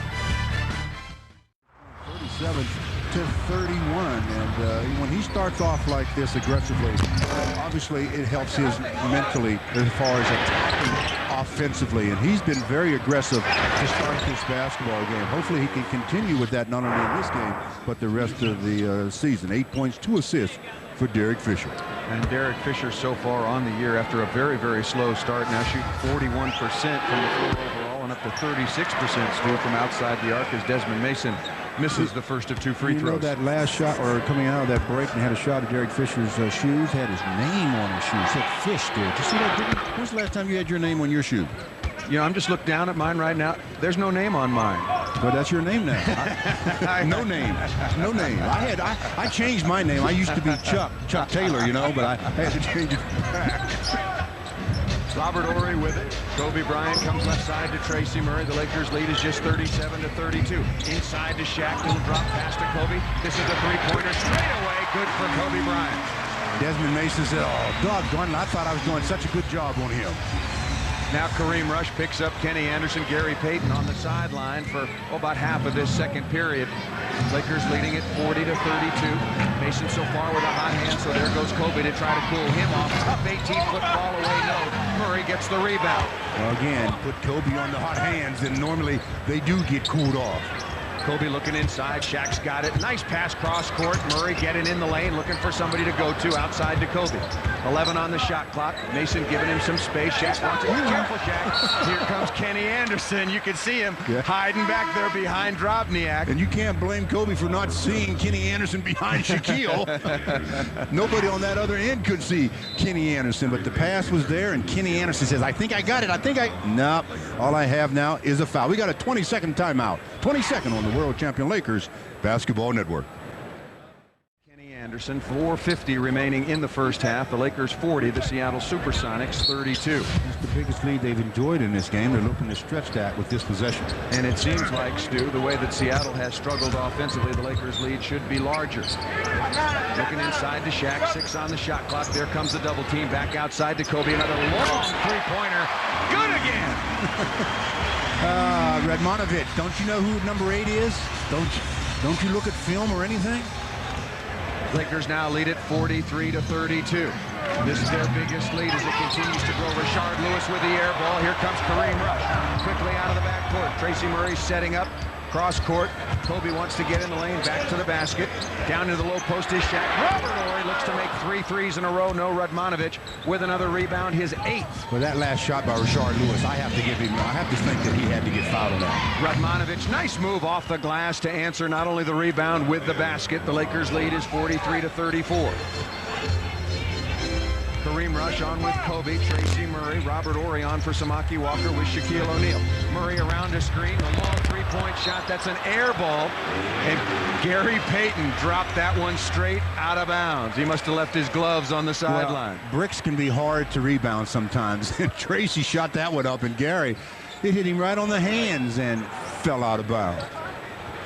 37-31, and when he starts off like this aggressively, obviously it helps his mentally as far as attacking offensively, and he's been very aggressive to start this basketball game. Hopefully he can continue with that not only in this game but the rest of the season. 8 points, 2 assists for Derek Fisher. And Derek Fisher so far on the year after a very, very slow start, now shooting 41% from the floor overall and up to 36% still from outside the arc as Desmond Mason misses the first of 2 free throws. You know that last shot, or coming out of that break, and had a shot at Derek Fisher's shoes, had his name on his shoes. Said Fish there. Did you see that? When's the last time you had your name on your shoe? You know, I'm just looking down at mine right now. There's no name on mine. But that's your name now. No name. No name. I changed my name. I used to be Chuck Taylor, you know, but I had to change it back. Robert Horry with it. Kobe Bryant comes left side to Tracy Murray. The Lakers lead is just 37-32. Inside to Shaq. Little drop pass to Kobe. This is a three-pointer straight away. Good for Kobe Bryant. Desmond Mason said, oh, doggone it. I thought I was doing such a good job on him. Now Kareem Rush picks up Kenny Anderson, Gary Payton on the sideline for about half of this second period. Lakers leading it 40 to 32. Mason so far with a hot hand, so there goes Kobe to try to cool him off. Tough 18-foot ball away, no. Murray gets the rebound. Well, again, put Kobe on the hot hands, and normally they do get cooled off. Kobe looking inside. Shaq's got it. Nice pass cross court. Murray getting in the lane, looking for somebody to go to outside to Kobe. 11 on the shot clock. Mason giving him some space. Shaq wants it. Be careful, Shaq. Here comes Kenny Anderson. You can see him hiding back there behind Drobniak. And you can't blame Kobe for not seeing Kenny Anderson behind Shaquille. Nobody on that other end could see Kenny Anderson, but the pass was there, and Kenny Anderson says, I think I got it. No, all I have now is a foul. We got a 20-second timeout. 22nd on the World Champion Lakers Basketball Network. Kenny Anderson, 4:50 remaining in the first half. The Lakers 40, the Seattle Supersonics 32. That's the biggest lead they've enjoyed in this game. They're looking to stretch that with this possession. And it seems like, Stu, the way that Seattle has struggled offensively, the Lakers lead should be larger. Looking inside to Shaq, 6 on the shot clock. There comes the double team back outside to Kobe. Another long three-pointer. Good again. Radmanovich, don't you know who number 8 is? Don't you look at film or anything? Lakers now lead it 43 to 32. This is their biggest lead as it continues to grow. Rashard Lewis with the air ball. Here comes Kareem Rush. Quickly out of the backcourt. Tracy Murray setting up. Cross court. Kobe wants to get in the lane. Back to the basket. Down into the low post is Shaq. Robert Horry looks to make 3 threes in a row. No Radmanovich with another rebound, his 8th. Well, that last shot by Rashard Lewis, I have to think that he had to get fouled on that. Radmanovich, nice move off the glass to answer not only the rebound with the basket. The Lakers lead is 43 to 34. Kareem Rush on with Kobe, Tracy Murray, Robert Horry on for Samaki Walker with Shaquille O'Neal. Murray around a screen, a long three-point shot. That's an air ball. And Gary Payton dropped that one straight out of bounds. He must have left his gloves on the sideline. Well, bricks can be hard to rebound sometimes. Tracy shot that one up, and Gary, it hit him right on the hands and fell out of bounds.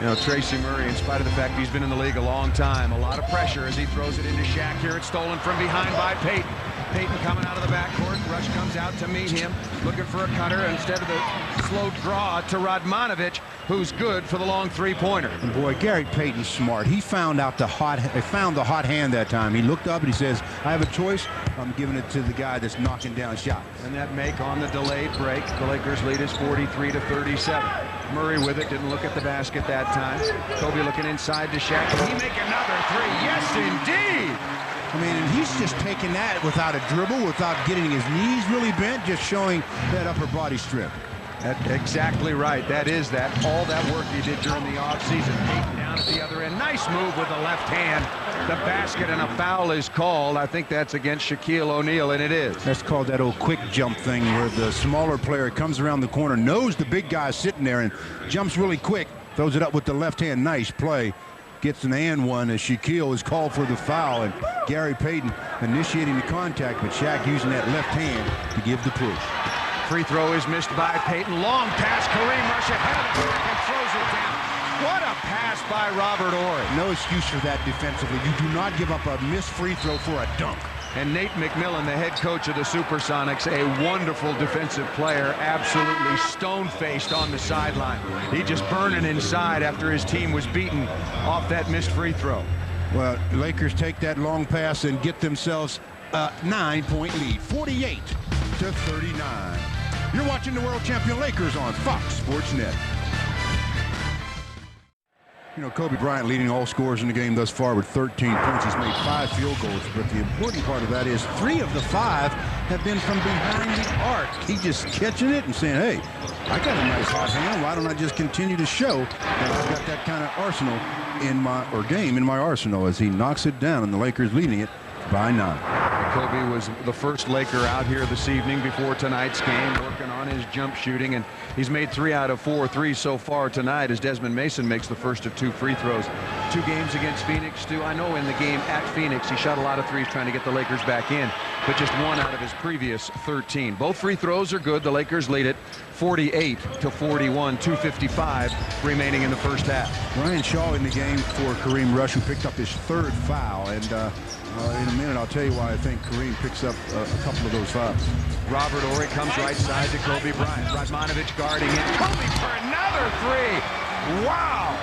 You know, Tracy Murray, in spite of the fact he's been in the league a long time, a lot of pressure as he throws it into Shaq. Here it's stolen from behind by Payton. Payton coming out of the backcourt. Rush comes out to meet him, looking for a cutter instead of the slow draw to Radmanovich, who's good for the long three-pointer. And boy, Gary Payton's smart. He found the hot hand that time. He looked up and he says, I have a choice. I'm giving it to the guy that's knocking down shots. And that make on the delayed break. The Lakers lead is 43 to 37. Murray with it, didn't look at the basket that time. Kobe looking inside to Shaq. Can he make another three? Yes, indeed. I mean, and he's just taking that without a dribble, without getting his knees really bent, just showing that upper body strip. That's exactly right. That is all that work he did during the offseason. Payton down at the other end. Nice move with the left hand. The basket, and a foul is called. I think that's against Shaquille O'Neal, and it is. That's called that old quick jump thing where the smaller player comes around the corner, knows the big guy sitting there, and jumps really quick, throws it up with the left hand. Nice play. Gets an and one as Shaquille is called for the foul, and Gary Payton initiating the contact, but Shaq using that left hand to give the push. Free throw is missed by Payton. Long pass. Kareem Rush ahead of the back and throws it down. What a pass by Robert Horry. No excuse for that defensively. You do not give up a missed free throw for a dunk. And Nate McMillan, the head coach of the Supersonics, a wonderful defensive player, absolutely stone-faced on the sideline. He just burning inside after his team was beaten off that missed free throw. Well, the Lakers take that long pass and get themselves a 9-point lead, 48 to 39. You're watching the World Champion Lakers on Fox Sports Net. You know, Kobe Bryant leading all scorers in the game thus far with 13 points. He's made 5 field goals, but the important part of that is 3 of the 5 have been from behind the arc. He's just catching it and saying, hey, I got a nice hot hand. Why don't I just continue to show that I've got that kind of arsenal game in my arsenal, as he knocks it down, and the Lakers leading it by 9. Kobe was the first Laker out here this evening before tonight's game, working on his jump shooting, and he's made 3 out of 4 threes so far tonight as Desmond Mason makes the first of 2 free throws. 2 games against Phoenix, Stu. I know in the game at Phoenix, he shot a lot of threes trying to get the Lakers back in, but just 1 out of his previous 13. Both free throws are good. The Lakers lead it 48-41, 2:55 remaining in the first half. Ryan Shaw in the game for Kareem Rush, who picked up his 3rd foul. And in a minute, I'll tell you why I think Kareem picks up a couple of those fouls. Robert Horry comes right side to Kobe Bryant. Radmanovic guarding him. Kobe for another 3. Wow.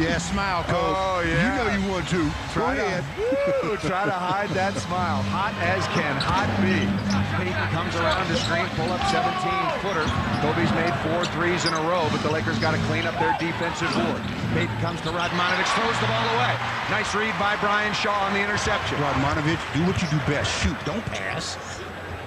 Yeah, smile, Kobe. Oh, yeah. You know you want to. Go ahead. Try to hide that smile. Hot as can hot be. Payton comes around to screen, pull up 17-footer. Kobe's made 4 threes in a row, but the Lakers got to clean up their defensive board. Payton comes to Radmanovic, throws the ball away. Nice read by Brian Shaw on the interception. Radmanovic, do what you do best. Shoot, don't pass.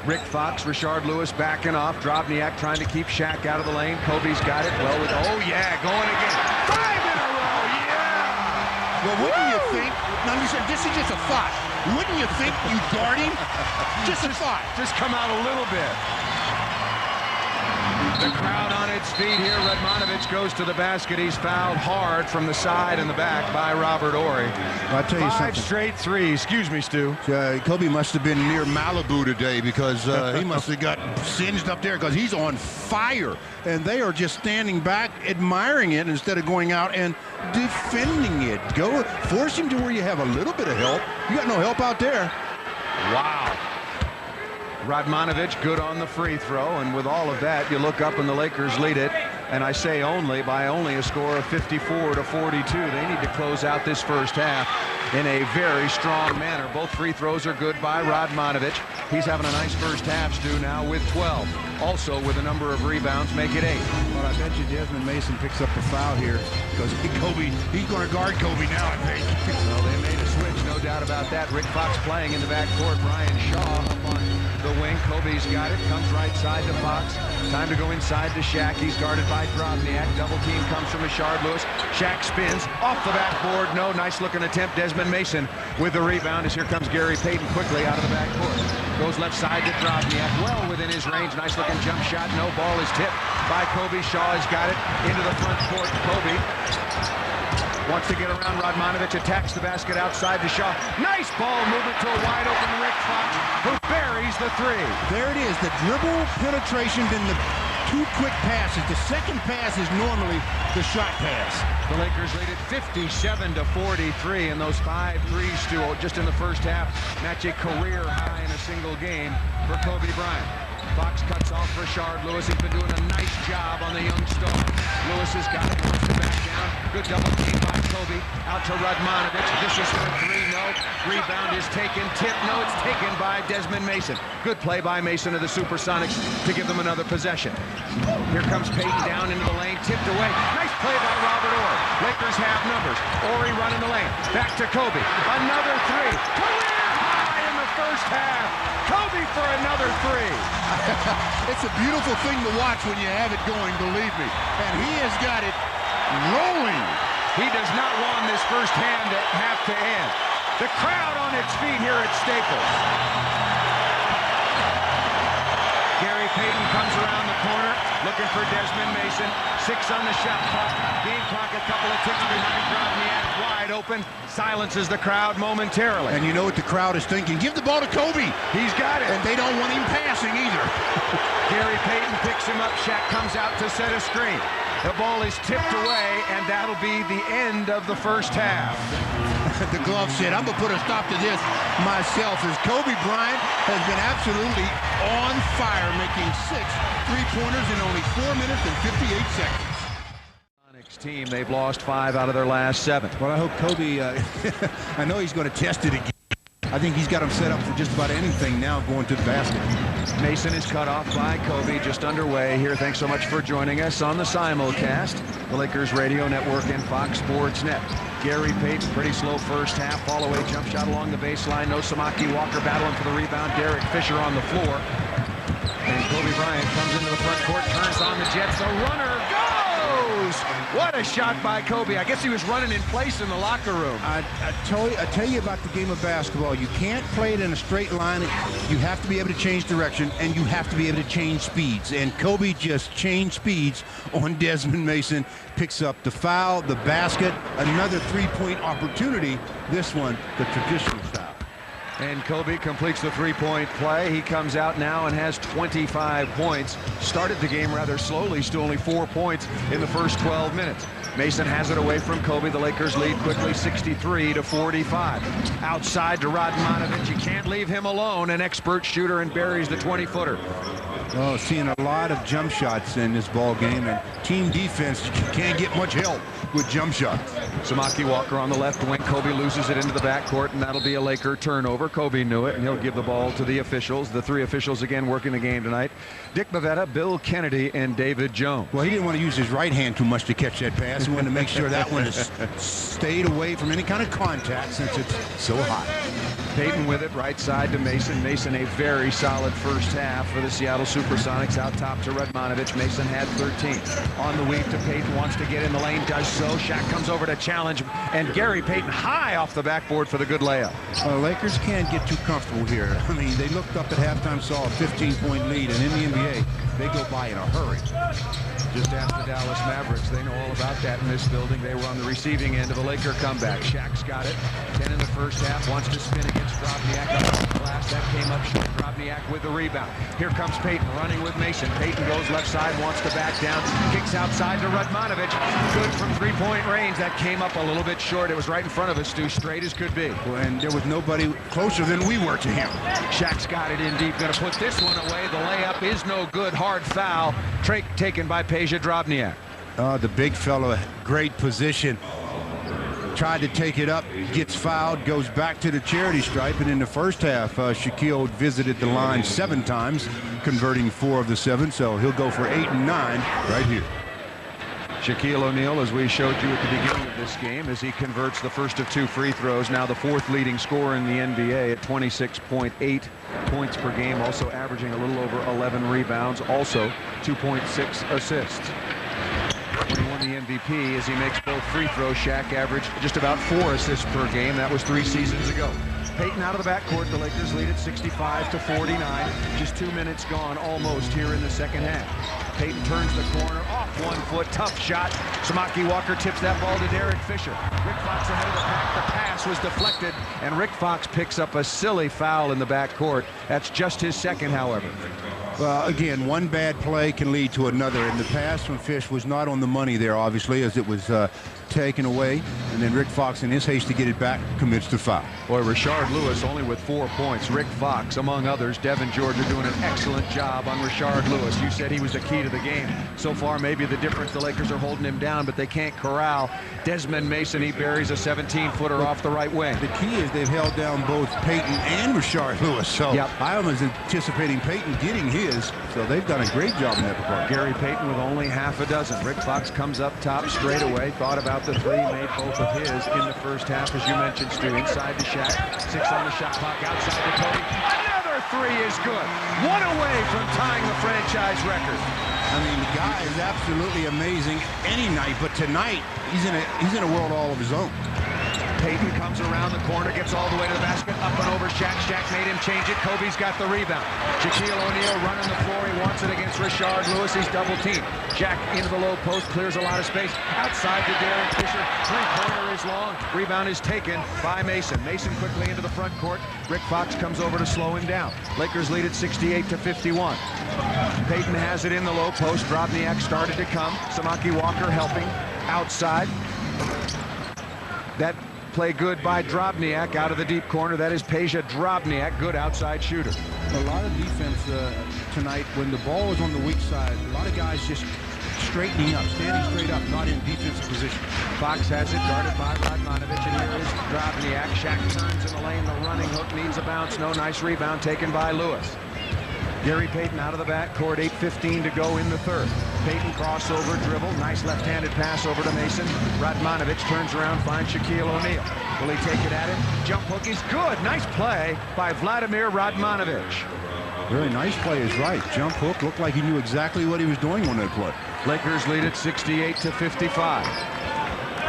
Rick Fox, Rashard Lewis backing off. Drobniak trying to keep Shaq out of the lane. Kobe's got it. Well, oh yeah, going again. 5 in a row, yeah! Well, wouldn't you think, now listen, this is just a thought. Wouldn't you think you'd guard him? Just a thought. Just come out a little bit. The crowd on its feet here. Radmanovic goes to the basket. He's fouled hard from the side and the back by Robert Horry. I'll tell you something. 5 straight threes. Excuse me, Stu. Kobe must have been near Malibu today, because he must have got singed up there, because he's on fire. And they are just standing back, admiring it instead of going out and defending it. Go force him to where you have a little bit of help. You got no help out there. Wow. Radmanovic good on the free throw, and with all of that, you look up and the Lakers lead it, and I say by only a score of 54-42. They need to close out this first half in a very strong manner. Both free throws are good by Radmanovic. He's having a nice first half, Stu, now with 12. Also with a number of rebounds, make it 8. Well, I bet you Desmond Mason picks up the foul here, because he's going to guard Kobe now, I think. Well, they made a switch, no doubt about that. Rick Fox playing in the backcourt. Brian Shaw up on the wing. Kobe's got it, comes right side to Fox. Time to go inside to Shaq. He's guarded by Drobniak. Double team comes from Rashard Lewis. Shaq spins off the backboard. No, nice looking attempt. Desmond Mason with the rebound as here comes Gary Payton quickly out of the backcourt. Goes left side to Drobniak. Well within his range. Nice looking jump shot. No, ball is tipped by Kobe. Shaw has got it into the front court. Kobe wants to get around. Radmanovic attacks the basket outside to Shaw. Nice ball movement to a wide open Rick Fox, who buries the 3. There it is, the dribble penetration, then the 2 quick passes. The second pass is normally the shot pass. The Lakers lead it 57-43, and those 5 threes, Stu, just in the first half, match a career high in a single game for Kobe Bryant. Fox cuts off Rashard Lewis. He's been doing a nice job on the young star. Lewis has got it, wants to back down. Good double team by Kobe. Out to Radmanovic. Vicious for 3, no. Rebound is taken. Tip, no, it's taken by Desmond Mason. Good play by Mason of the Supersonics to give them another possession. Here comes Payton down into the lane, tipped away. Nice play by Robert Horry. Lakers have numbers. Horry running the lane. Back to Kobe. Another 3. Career high in the first half. Kobe for another 3. It's a beautiful thing to watch when you have it going, believe me. And he has got it rolling. He does not want this first half to end. The crowd on its feet here at Staples. Gary Payton comes around the corner, looking for Desmond Mason. 6 on the shot clock. Game clock a couple of ticks behind Drobniak. Wide open. Silences the crowd momentarily. And you know what the crowd is thinking? Give the ball to Kobe. He's got it. And they don't want him passing either. Gary Payton picks him up. Shaq comes out to set a screen. The ball is tipped away, and that'll be the end of the first half. The glove said, I'm going to put a stop to this myself, as Kobe Bryant has been absolutely on fire, making 6 3-pointers in only 4 minutes and 58 seconds. Team, they've lost 5 out of their last 7. Well, I hope Kobe, I know he's going to test it again. I think he's got him set up for just about anything now going to the basket. Mason is cut off by Kobe, just underway here. Thanks so much for joining us on the simulcast, the Lakers Radio Network and Fox Sports Net. Gary Payton, pretty slow first half, fall away jump shot along the baseline. No Samaki Walker battling for the rebound. Derek Fisher on the floor. And Kobe Bryant comes into the front court, turns on the Jets. The runner goes! goes. What a shot by Kobe. I guess he was running in place in the locker room. I tell you about the game of basketball. You can't play it in a straight line. You have to be able to change direction, and you have to be able to change speeds. And Kobe just changed speeds on Desmond Mason. Picks up the foul, the basket, another three-point opportunity. This one, the traditional style. And Kobe completes the three-point play. He comes out now and has 25 points. Started the game rather slowly, still only 4 points in the first 12 minutes. Mason has it away from Kobe. The Lakers lead quickly 63-45. Outside to Radmanovic. You can't leave him alone. An expert shooter and buries the 20-footer. Oh, seeing a lot of jump shots in this ball game, and team defense can't get much help with jump shots. Samaki Walker on the left wing. Kobe loses it into the backcourt, and that'll be a Laker turnover. Kobe knew it, and he'll give the ball to the officials. The three officials again working the game tonight: Dick Bavetta, Bill Kennedy, and David Jones. Well, he didn't want to use his right hand too much to catch that pass. He wanted to make sure that one is stayed away from any kind of contact since it's so hot. Payton with it, right side to Mason. Mason, a very solid first half for the Seattle Supersonics. Out top to Radmanovic. Mason had 13. On the weave to Payton, wants to get in the lane, does so. Shaq comes over to challenge, and Gary Payton high off the backboard for the good layup. Lakers can't get too comfortable here. I mean, they looked up at halftime, saw a 15-point lead, and in the NBA, they go by in a hurry. Just after Dallas Mavericks, they know all about that in this building. They were on the receiving end of a Laker comeback. Shaq's got it. 10 in the first half. Wants to spin against Drobniak up on the glass. That came up short. Drobniak with the rebound. Here comes Payton running with Mason. Payton goes left side, wants to back down. Kicks outside to Radmanovic. Good from three-point range. That came up a little bit short. It was right in front of us, Stu. Straight as could be. And there was nobody closer than we were to him. Shaq's got it in deep. Going to put this one away. The layup is no good. Hard foul. Taken by Peja Drobniak. The big fella, great position. Tried to take it up, gets fouled, goes back to the charity stripe. And in the first half, Shaquille visited the line 7 times, converting 4 of the 7. So he'll go for 8 and 9 right here. Shaquille O'Neal, as we showed you at the beginning of this game, as he converts the first of 2 free throws, now the 4th leading scorer in the NBA at 26.8 points per game, also averaging a little over 11 rebounds, also 2.6 assists. When he won the MVP, as he makes both free throws, Shaq averaged just about 4 assists per game. That was 3 seasons ago. Payton out of the backcourt. The Lakers lead at 65-49. Just 2 minutes gone almost here in the second half. Payton turns the corner, off 1 foot, tough shot. Samaki Walker tips that ball to Derek Fisher. Rick Fox ahead of the pack. The pass was deflected, and Rick Fox picks up a silly foul in the backcourt. That's just his second, however. Well, again, one bad play can lead to another, and the pass from Fish was not on the money there, obviously, as it was taken away, and then Rick Fox, in his haste to get it back, commits the foul. Boy, Rashard Lewis only with 4 points. Rick Fox, among others. Devin George are doing an excellent job on Rashard Lewis. You said he was the key to the game. So far, maybe the difference, the Lakers are holding him down, but they can't corral Desmond Mason. He buries a 17-footer off the right wing. The key is they've held down both Payton and Rashard Lewis, so yep. I was anticipating Payton getting his, so they've done a great job in that department. Gary Payton with only half a dozen. Rick Fox comes up top straight away, thought about the 3, made both of his in the first half, as you mentioned, Stu. Inside to Shaq, 6 on the shot clock, outside to Kobe. Another 3 is good. 1 away from tying the franchise record. I mean, the guy is absolutely amazing any night, but tonight he's in a world all of his own. Payton comes around the corner, gets all the way to the basket, up and over Shaq. Shaq made him change it. Kobe's got the rebound. Shaquille O'Neal running the floor. He wants it against Rashard Lewis. He's double teamed. Shaq into the low post, clears a lot of space. Outside to Derek Fisher. 3-pointer is long. Rebound is taken by Mason. Mason quickly into the front court. Rick Fox comes over to slow him down. Lakers lead at 68-51. Payton has it in the low post. Drobniak started to come. Samaki Walker helping. Outside. That play good by Drobniak out of the deep corner. That is Peja Drobniak, good outside shooter. A lot of defense tonight when the ball is on the weak side. A lot of guys just straightening up, standing straight up, not in defensive position. Fox has it, guarded by Radmanovic, and here is Drobniak. Shaq turns in the lane, the running hook needs a bounce. No, nice rebound taken by Lewis. Gary Payton out of the backcourt, 8:15 to go in the third. Payton crossover dribble, nice left-handed pass over to Mason. Radmanovic turns around, finds Shaquille O'Neal. Will he take it at him? Jump hook is good. Nice play by Vladimir Radmanovic. Very nice play is right. Jump hook, looked like he knew exactly what he was doing on that play. Lakers lead it 68-55.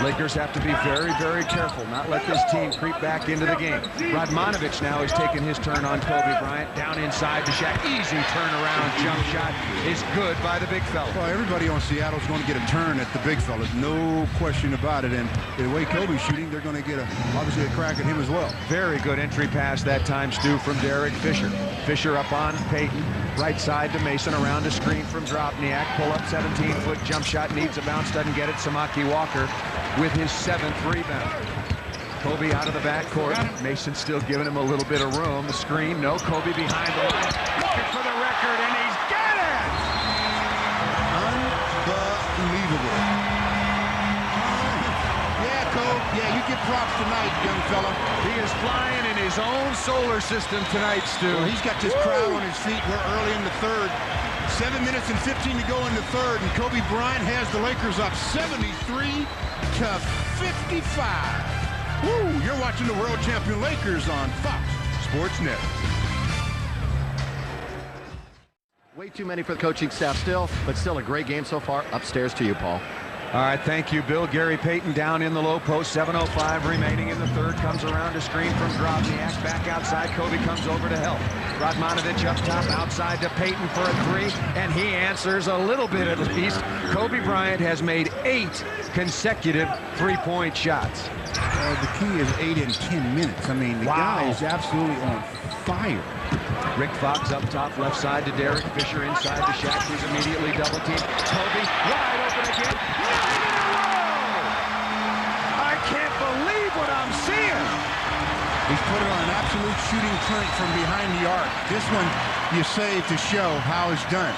Lakers have to be very, very careful, not let this team creep back into the game. Radmanovich now is taking his turn on Kobe Bryant. Down inside to Shaq. Easy turnaround jump shot is good by the big fella. Well, everybody on Seattle is going to get a turn at the big fellas, no question about it. And the way Kobe's shooting, they're going to get obviously a crack at him as well. Very good entry pass that time, Stu, from Derek Fisher. Fisher up on Payton. Right side to Mason, around a screen from Drobniak. Pull up 17-foot jump shot, needs a bounce, doesn't get it. Samaki Walker with his 7th rebound. Kobe out of the backcourt. Mason still giving him a little bit of room. The screen, no. Kobe behind the line, looking for the record, and he's got it! Unbelievable. Yeah, Kobe. Yeah, you get props tonight, young fella. He is flying in his own solar system tonight, Stu. Well, he's got this crowd on his feet. We're early in the third. 7 minutes and 15 to go in the third, and Kobe Bryant has the Lakers up 73-55. Woo! You're watching the world champion Lakers on Fox Sports Net. Way too many for the coaching staff still, but still a great game so far. Upstairs to you, Paul. All right, thank you, Bill. Gary Payton down in the low post. 7:05 remaining in the third. Comes around a screen from Drobniak. Back outside. Kobe comes over to help. Radmanovich up top, outside to Payton for a three, and he answers a little bit at least. Kobe Bryant has made 8 consecutive three-point shots. The key is 8 in 10 minutes. I mean, the guy is absolutely on fire. Rick Fox up top, left side to Derek Fisher, inside to Shaq, who's immediately double-teamed. Kobe wide open again. 9 in a row! I can't believe what I'm seeing. He's put it on an absolute shooting current from behind the arc. This one, you save to show how it's done.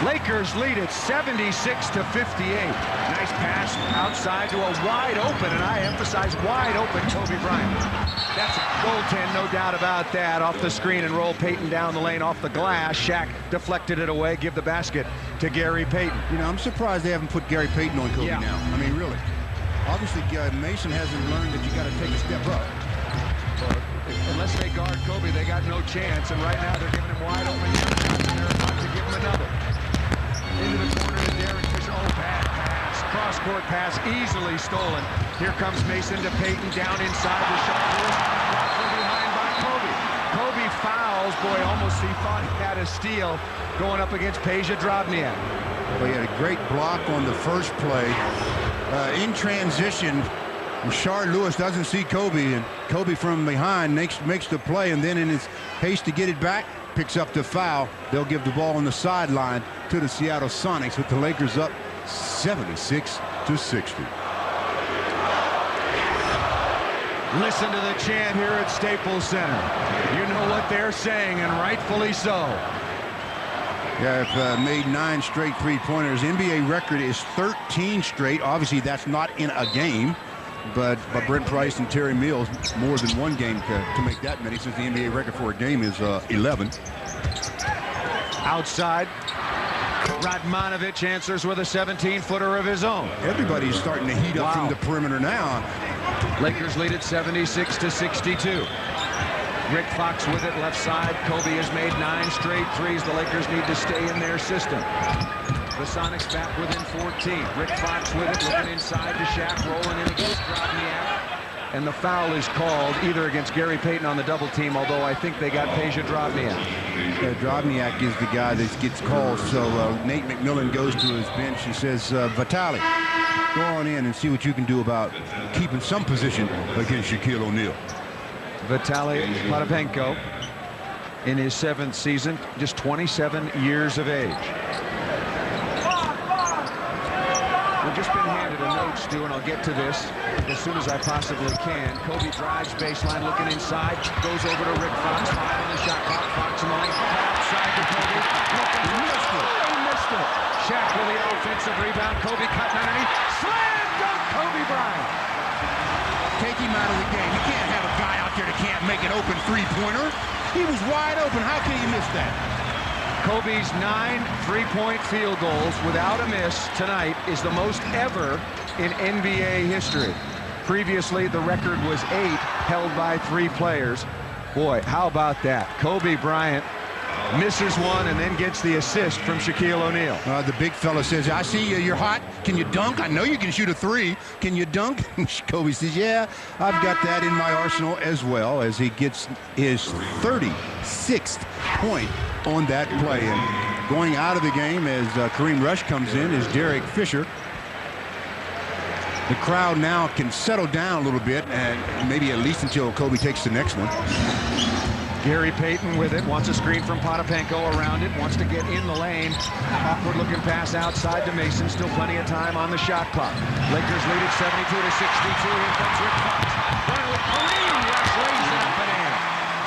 Lakers lead it 76-58. Nice pass outside to a wide open, and I emphasize wide open Kobe Bryant. That's a goaltend, no doubt about that. Off the screen and roll Payton down the lane off the glass. Shaq deflected it away, give the basket to Gary Payton. You know, I'm surprised they haven't put Gary Payton on Kobe now. I mean, really. Obviously, Mason hasn't learned that you got to take a step up. Unless they guard Kobe, they got no chance, and right now they're giving him wide open jump shots, and they're about to give him another. Into the corner to Derek Fisher. Oh, bad pass. Cross-court pass easily stolen. Here comes Mason to Payton down inside the shot. Brought from behind by Kobe. Kobe fouls. Boy, almost he thought he had a steal going up against Peja Drobniak. Well, he had a great block on the first play. In transition, Rashard Lewis doesn't see Kobe, and Kobe from behind makes the play, and then in his haste to get it back, picks up the foul. They'll give the ball on the sideline to the Seattle Sonics with the Lakers up 76-60. Listen to the chant here at Staples Center. You know what they're saying, and rightfully so. Yeah, made 9 straight three-pointers. NBA record is 13 straight. Obviously, that's not in a game. But Brent Price and Terry Mills, more than one game to make that many, since the NBA record for a game is 11. Outside, Radmanovich answers with a 17-footer of his own. Everybody's starting to heat up from the perimeter now. Lakers lead it 76-62. Rick Fox with it left side. Kobe has made 9 straight threes. The Lakers need to stay in their system. The Sonics back within 14. Rick Fox with it, looking inside to Shaq, rolling in against Drobniak. And the foul is called either against Gary Payton on the double team, although I think they got Peja Drobniak. Yeah, Drobniak is the guy that gets called, so Nate McMillan goes to his bench and says, Vitali, go on in and see what you can do about keeping some position against Shaquille O'Neal. Vitali Potapenko in his 7th season, just 27 years of age. We've just been handed a note, Stu, and I'll get to this as soon as I possibly can. Kobe drives baseline, looking inside, goes over to Rick Fox, 5 on the shot clock, Fox in the lane, outside to Kobe, looking, he missed it. Shaq with the offensive rebound, Kobe cutting underneath, slam dunk, Kobe Bryant. Take him out of the game. You can't have a guy out there that can't make an open three-pointer. He was wide open. How can you miss that? Kobe's 9 three-point field goals without a miss tonight is the most ever in NBA history. Previously, the record was 8, held by 3 players. Boy, how about that? Kobe Bryant misses one and then gets the assist from Shaquille O'Neal. The big fella says, I see you, you're hot. Can you dunk? I know you can shoot a three. Can you dunk? Kobe says, yeah, I've got that in my arsenal as well, as he gets his 36th point on that play. And going out of the game as Kareem Rush comes in is Derek Fisher. The crowd now can settle down a little bit, and maybe at least until Kobe takes the next one. Gary Payton with it, wants a screen from Potapenko around it, wants to get in the lane. Awkward looking pass outside to Mason, still plenty of time on the shot clock. Lakers lead it 72-62, here comes Rick Fox. Kareem Rush lays it up and in.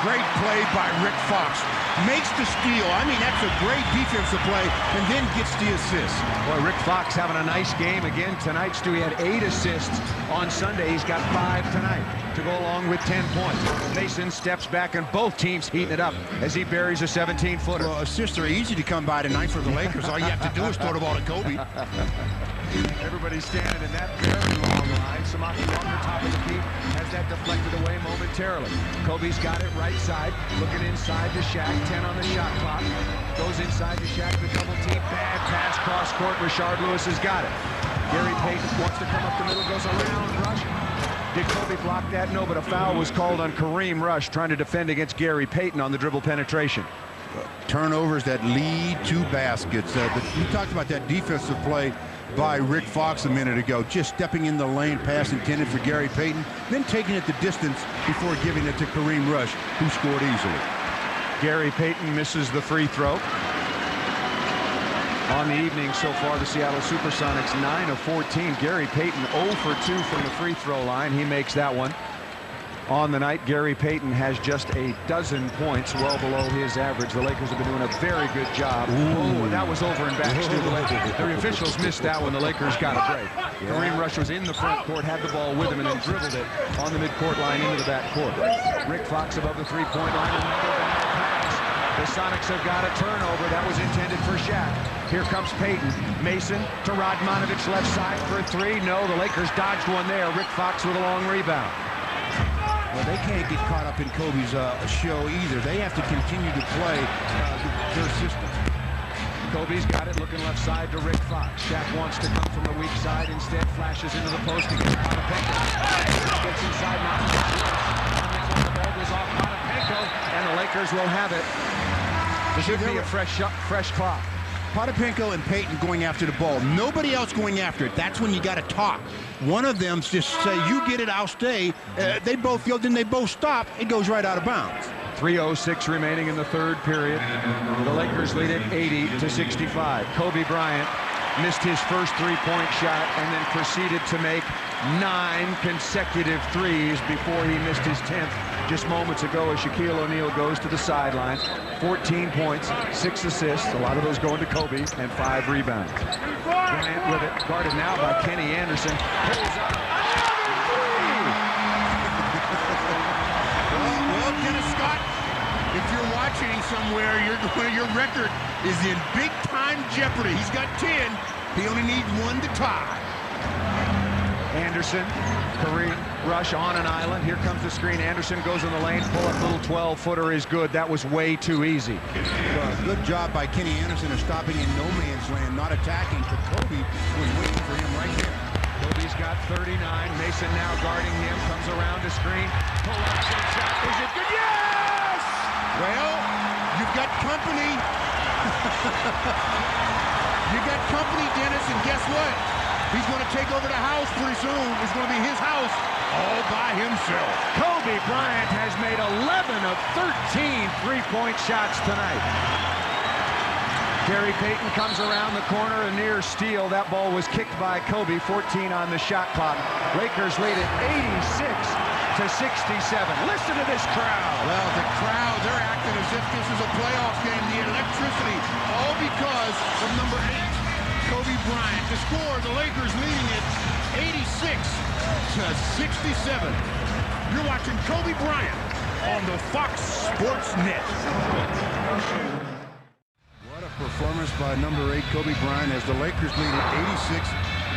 Great play by Rick Fox. Makes the steal. I mean, that's a great defensive play, and then gets the assist. Boy, Rick Fox having a nice game again tonight. Stu, he had 8 assists on Sunday. He's got 5 tonight to go along with 10 points. Mason steps back, and both teams heating it up as he buries a 17-footer. Well, assists are easy to come by tonight for the Lakers. All you have to do is throw the ball to Kobe. Everybody's standing in that very long line. Samaki on the top of the key has that deflected away momentarily. Kobe's got it right side, looking inside to Shaq. 10 on the shot clock. Goes inside to Shaq, the double team. Bad pass cross court. Rashard Lewis has got it. Gary Payton wants to come up the middle, goes around Rush. Did Kobe block that? No, but a foul was called on Kareem Rush trying to defend against Gary Payton on the dribble penetration. Turnovers that lead to baskets. We talked about that defensive play by Rick Fox a minute ago, just stepping in the lane, pass intended for Gary Payton, then taking it the distance before giving it to Kareem Rush, who scored easily. Gary Payton misses the free throw. On the evening so far, the Seattle Supersonics 9 of 14. Gary Payton 0 for 2 from the free throw line. He makes that one. On the night, Gary Payton has just a dozen points, well below his average. The Lakers have been doing a very good job. Oh, that was over and back. The officials missed that one. The Lakers got a break. Yeah. Kareem Rush was in the front court, had the ball with him, and then dribbled it on the midcourt line into the back court. Rick Fox above the three-point line. Another bad pass. The Sonics have got a turnover. That was intended for Shaq. Here comes Payton. Mason to Radmanovich, left side for 3. No, the Lakers dodged one there. Rick Fox with a long rebound. Well, they can't get caught up in Kobe's show either. They have to continue to play their system. Kobe's got it, looking left side to Rick Fox. Shaq wants to come from the weak side, instead flashes into the post against Potapenko. Gets inside, not the ball goes off Potapenko, and the Lakers will have it. There should be a fresh clock. Potapenko and Payton going after the ball. Nobody else going after it. That's when you got to talk. One of them just say, you get it, I'll stay. They both go, then they both stop. It goes right out of bounds. 3:06 remaining in the third period. The Lakers lead it 80-65. Kobe Bryant missed his first three-point shot and then proceeded to make 9 consecutive threes before he missed his 10th just moments ago as Shaquille O'Neal goes to the sideline. 14 points, 6 assists, a lot of those going to Kobe, and 5 rebounds. Bryant with it, guarded now by Kenny Anderson. Pulls up. Well, Dennis Scott, if you're watching somewhere, your record is in big-time jeopardy. He's got 10. He only needs 1 to tie. Anderson, Kareem Rush on an island. Here comes the screen. Anderson goes in the lane. Pull-up little 12-footer is good. That was way too easy. Good job by Kenny Anderson of stopping in no man's land, not attacking, but Kobe was waiting for him right there. Kobe's got 39. Mason now guarding him. Comes around to screen. Pull-up shot. Is it good? Yes! Well, you've got company. You got company, Dennis, and guess what? He's going to take over the house pretty soon. It's going to be his house all by himself. Kobe Bryant has made 11 of 13 three-point shots tonight. Gary Payton comes around the corner, a near steal. That ball was kicked by Kobe, 14 on the shot clock. Lakers lead it 86-67. Listen to this crowd. Well, the crowd, they're acting as if this is a playoff game. The electricity, all because of number 8. Kobe Bryant to score, the Lakers leading it 86-67. You're watching Kobe Bryant on the Fox Sports Net. What a performance by number 8 Kobe Bryant as the Lakers lead it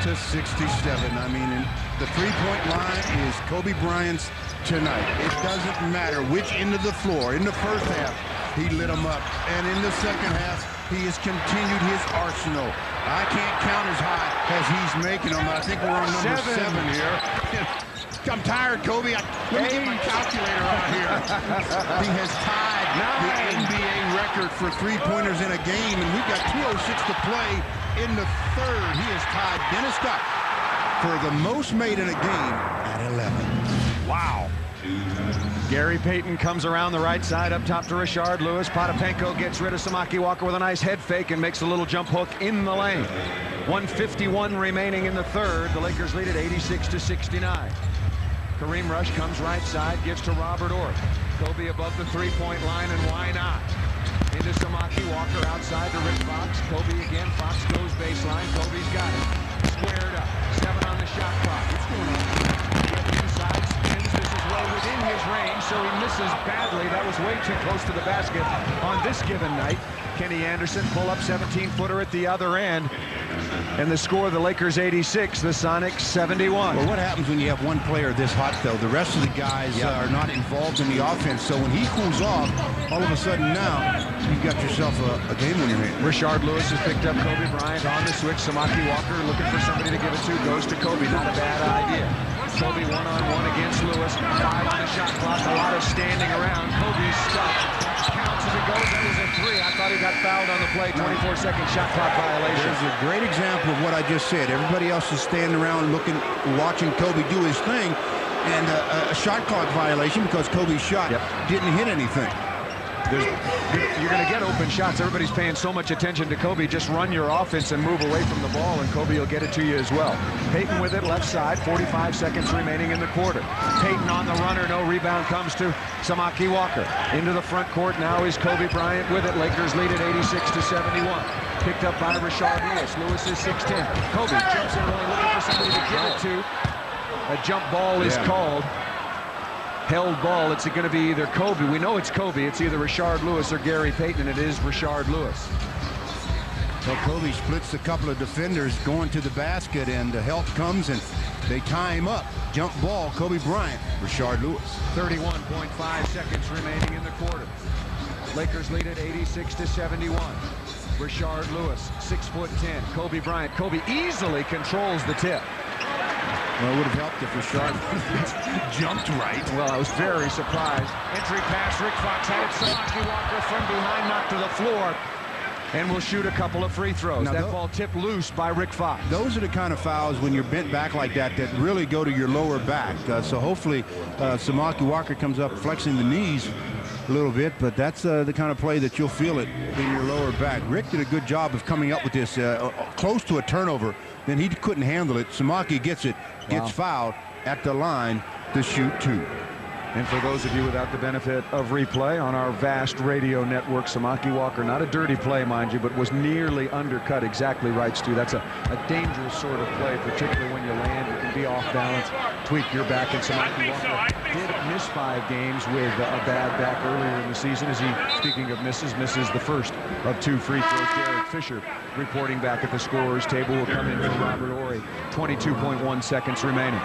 86-67. I mean, the three-point line is Kobe Bryant's tonight. It doesn't matter which end of the floor. In the first half, He lit them up. And in the second half, he has continued his arsenal. I can't count as high as he's making them. I think we're on number 7 here. I'm tired, Kobe. Let me get my calculator out here. He has tied the NBA record for three-pointers in a game, and we've got 2:06 to play in the third. He has tied Dennis Scott for the most made in a game at 11. Wow. Gary Payton comes around the right side up top to Rashard Lewis. Potapenko gets rid of Samaki Walker with a nice head fake and makes a little jump hook in the lane. 1:51 remaining in the third. The Lakers lead at 86-69. Kareem Rush comes right side, gives to Robert Orr. Kobe above the three-point line, and why not? Into Samaki Walker outside to Rick Fox. Kobe again. Fox goes baseline. Kobe's got it. Squared up. 7 on the shot clock. What's going on? Gets inside, spins. This is well within his range, so he misses badly. That was way too close to the basket on this given night. Kenny Anderson pull up 17-footer at the other end. And the score, the Lakers 86, the Sonics 71. Well, what happens when you have one player this hot, though? The rest of the guys are not involved in the offense. So when he cools off, all of a sudden now, you've got yourself a game on your hands. Rashard Lewis has picked up Kobe Bryant on the switch. Samaki Walker looking for somebody to give it to. Goes to Kobe. Not a bad idea. Kobe one-on-one against Lewis. 5 on the shot clock. A lot of standing around. Kobe's stuck. Counts as it goes. That is a 3. I thought he got fouled on the play. 24-second shot clock violation. There's a great example of what I just said. Everybody else is standing around looking, watching Kobe do his thing, and a shot clock violation because Kobe's shot didn't hit anything. You're going to get open shots. Everybody's paying so much attention to Kobe. Just run your offense and move away from the ball, and Kobe will get it to you as well. Payton with it, left side, 45 seconds remaining in the quarter. Payton on the runner, no rebound, comes to Samaki Walker. Into the front court now is Kobe Bryant with it. Lakers lead at 86-71. Picked up by Rashard Lewis. Lewis is 6'10". Kobe jumps in, really looking for somebody to give it to. A jump ball is called. Held ball. It's going to be either Kobe. We know it's Kobe. It's either Rashard Lewis or Gary Payton, and it is Rashard Lewis. So Kobe splits a couple of defenders going to the basket, and the help comes, and they tie him up. Jump ball, Kobe Bryant, Rashard Lewis. 31.5 seconds remaining in the quarter. Lakers lead at 86-71. Rashard Lewis, 6'10". Kobe Bryant. Kobe easily controls the tip. Well, it would have helped if Rashard jumped right. Well, I was very surprised. Entry pass, Rick Fox had it. Samaki Walker from behind, knocked to the floor, and will shoot a couple of free throws. Now, that ball tipped loose by Rick Fox. Those are the kind of fouls when you're bent back like that that really go to your lower back. So hopefully Samaki Walker comes up flexing the knees a little bit, but that's the kind of play that you'll feel it in your lower back. Rick did a good job of coming up with this close to a turnover. Then he couldn't handle it. Samaki gets it, gets fouled at the line to shoot 2. And for those of you without the benefit of replay on our vast radio network, Samaki Walker, not a dirty play, mind you, but was nearly undercut. Exactly right, Stu. That's a dangerous sort of play, particularly when you land. You can be off balance, tweak your back, and Samaki Walker did miss 5 games with a bad back earlier in the season. As he, speaking of misses the first of 2 free throws. Derek Fisher reporting back at the scorer's table will come in for Robert Horry. 22.1 seconds remaining.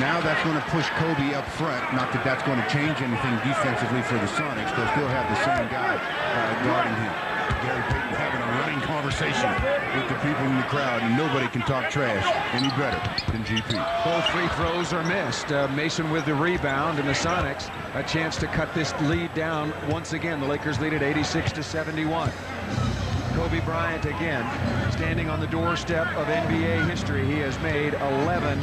Now that's going to push Kobe up front. Not that that's going to change anything defensively for the Sonics. They'll still have the same guy guarding him. Gary Payton having a running conversation with the people in the crowd, and nobody can talk trash any better than GP. Both free throws are missed. Mason with the rebound, and the Sonics a chance to cut this lead down once again. The Lakers lead at 86-71. Kobe Bryant again standing on the doorstep of NBA history. He has made 11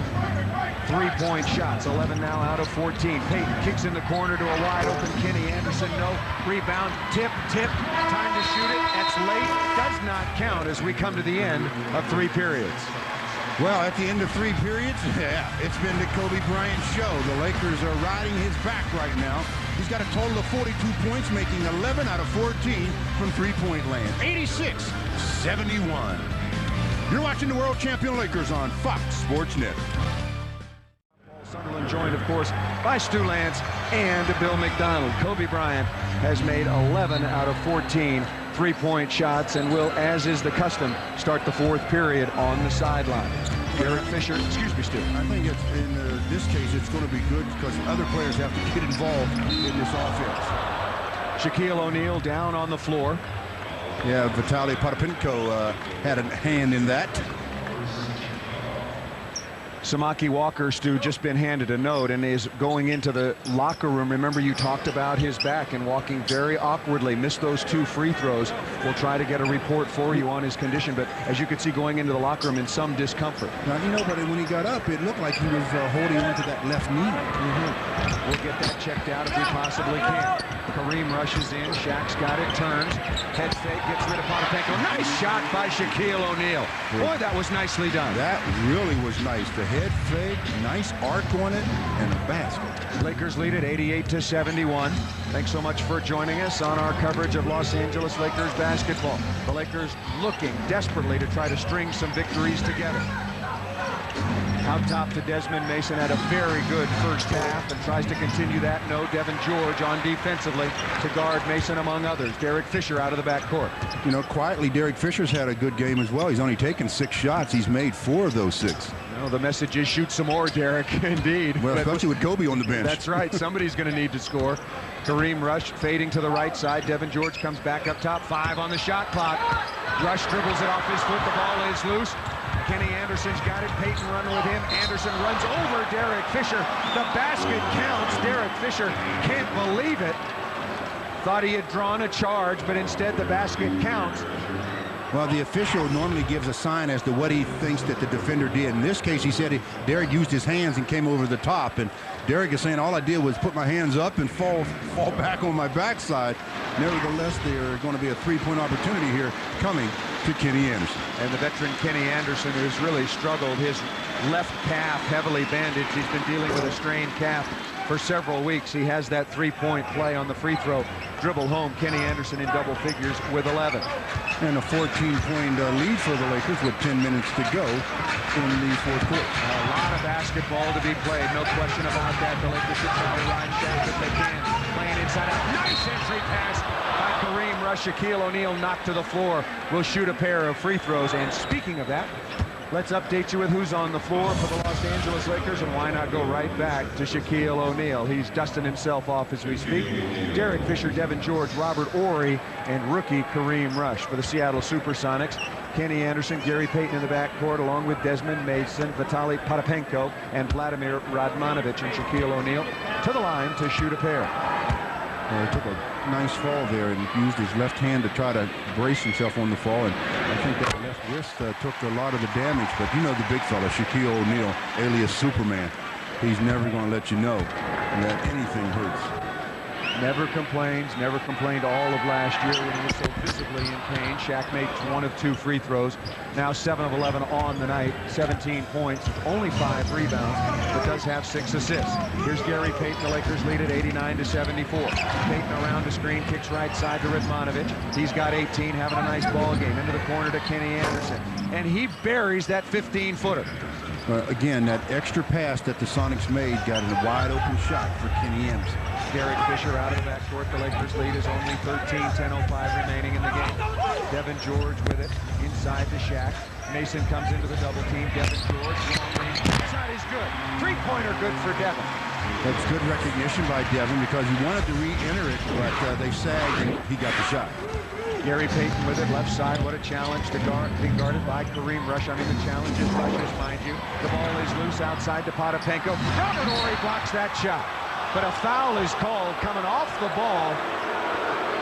three-point shots, 11 now out of 14. Payton kicks in the corner to a wide open Kenny Anderson. No rebound. Tip. Time to shoot it. That's late. Does not count as we come to the end of 3 periods. Well, at the end of 3 periods, it's been the Kobe Bryant show. The Lakers are riding his back right now. He's got a total of 42 points, making 11 out of 14 from three-point land. 86-71. You're watching the world champion Lakers on Fox Sports Net. Sunderland joined, of course, by Stu Lance and Bill McDonald. Kobe Bryant has made 11 out of 14 three-point shots and will, as is the custom, start the 4th period on the sideline. Derek Fisher, excuse me, Stu. I think it's in this case it's going to be good because other players have to get involved in this offense. Shaquille O'Neal down on the floor. Yeah, Vitaly Potapenko had a hand in that. Samaki Walker, Stu, just been handed a note and is going into the locker room. Remember, you talked about his back and walking very awkwardly. Missed those 2 free throws. We'll try to get a report for you on his condition, but as you can see, going into the locker room in some discomfort. Now, you know, but when he got up, it looked like he was holding onto that left knee. We'll get that checked out if we possibly can. Kareem rushes in. Shaq's got it, turns. Head fake, gets rid of Potapenko. Nice shot by Shaquille O'Neal. Boy, that was nicely done. That really was nice. The head fake, nice arc on it, and a basket. Lakers lead it 88-71. Thanks so much for joining us on our coverage of Los Angeles Lakers basketball. The Lakers looking desperately to try to string some victories together. Out top to Desmond Mason, had a very good first half and tries to continue that. No, Devin George on defensively to guard Mason among others. Derek Fisher out of the backcourt. You know, quietly, Derek Fisher's had a good game as well. He's only taken 6 shots. He's made 4 of those 6. No, the message is shoot some more, Derek. Indeed. Well, especially with Kobe on the bench. That's right. Somebody's going to need to score. Kareem Rush fading to the right side. Devin George comes back up top. 5 on the shot clock. Rush dribbles it off his foot. The ball is loose. Kenny Anderson's got it. Peyton running with him. Anderson runs over Derek Fisher. The basket counts. Derek Fisher can't believe it. Thought he had drawn a charge, but instead the basket counts. Well, the official normally gives a sign as to what he thinks that the defender did. In this case, he said Derek used his hands and came over the top. And Derek is saying all I did was put my hands up and fall back on my backside. Nevertheless, there are going to be a 3-point opportunity here coming to Kenny Anderson. And the veteran Kenny Anderson, who's really struggled. His left calf heavily bandaged. He's been dealing with a strained calf for several weeks. He has that 3-point play on the free throw. Dribble home. Kenny Anderson in double figures with 11. And a 14-point lead for the Lakers with 10 minutes to go in the fourth quarter. A lot of basketball to be played, no question about that. The Lakers should try to ride Shaq if they can. Playing inside out. Nice entry pass by Kareem Rush. Shaquille O'Neal knocked to the floor. Will shoot a pair of free throws. And speaking of that, let's update you with who's on the floor for the Los Angeles Lakers, and why not go right back to Shaquille O'Neal. He's dusting himself off as we speak. Derek Fisher, Devin George, Robert Horry, and rookie Kareem Rush. For the Seattle Supersonics, Kenny Anderson, Gary Payton in the backcourt, along with Desmond Mason, Vitaly Potapenko, and Vladimir Radmanovic, and Shaquille O'Neal to the line to shoot a pair. He took a nice fall there and used his left hand to try to brace himself on the fall, and I think that left wrist took a lot of the damage. But you know the big fella, Shaquille O'Neal, alias Superman, he's never going to let you know that anything hurts. Never complained all of last year when he was so visibly in pain. Shaq made 1 of 2 free throws. Now 7 of 11 on the night, 17 points, only 5 rebounds, but does have 6 assists. Here's Gary Payton. The Lakers lead at 89-74. Payton around the screen, kicks right side to Radmanovic. He's got 18, having a nice ball game. Into the corner to Kenny Anderson, and he buries that 15-footer. Again, that extra pass that the Sonics made got a wide open shot for Kenny Anderson. Derek Fisher out of the backcourt. The Lakers lead is only 13, 10:05 remaining in the game. Devin George with it inside the Shaq. Mason comes into the double team. Devin George, long range. Shot is good. 3-pointer good for Devin. That's good recognition by Devin because he wanted to re-enter it, but they sagged and he got the shot. Gary Payton with it, left side. What a challenge to guard, being guarded by Kareem Rush. I mean, the challenge is rushes, mind you. The ball is loose outside to Potapenko. Robert Horry blocks that shot, but a foul is called coming off the ball.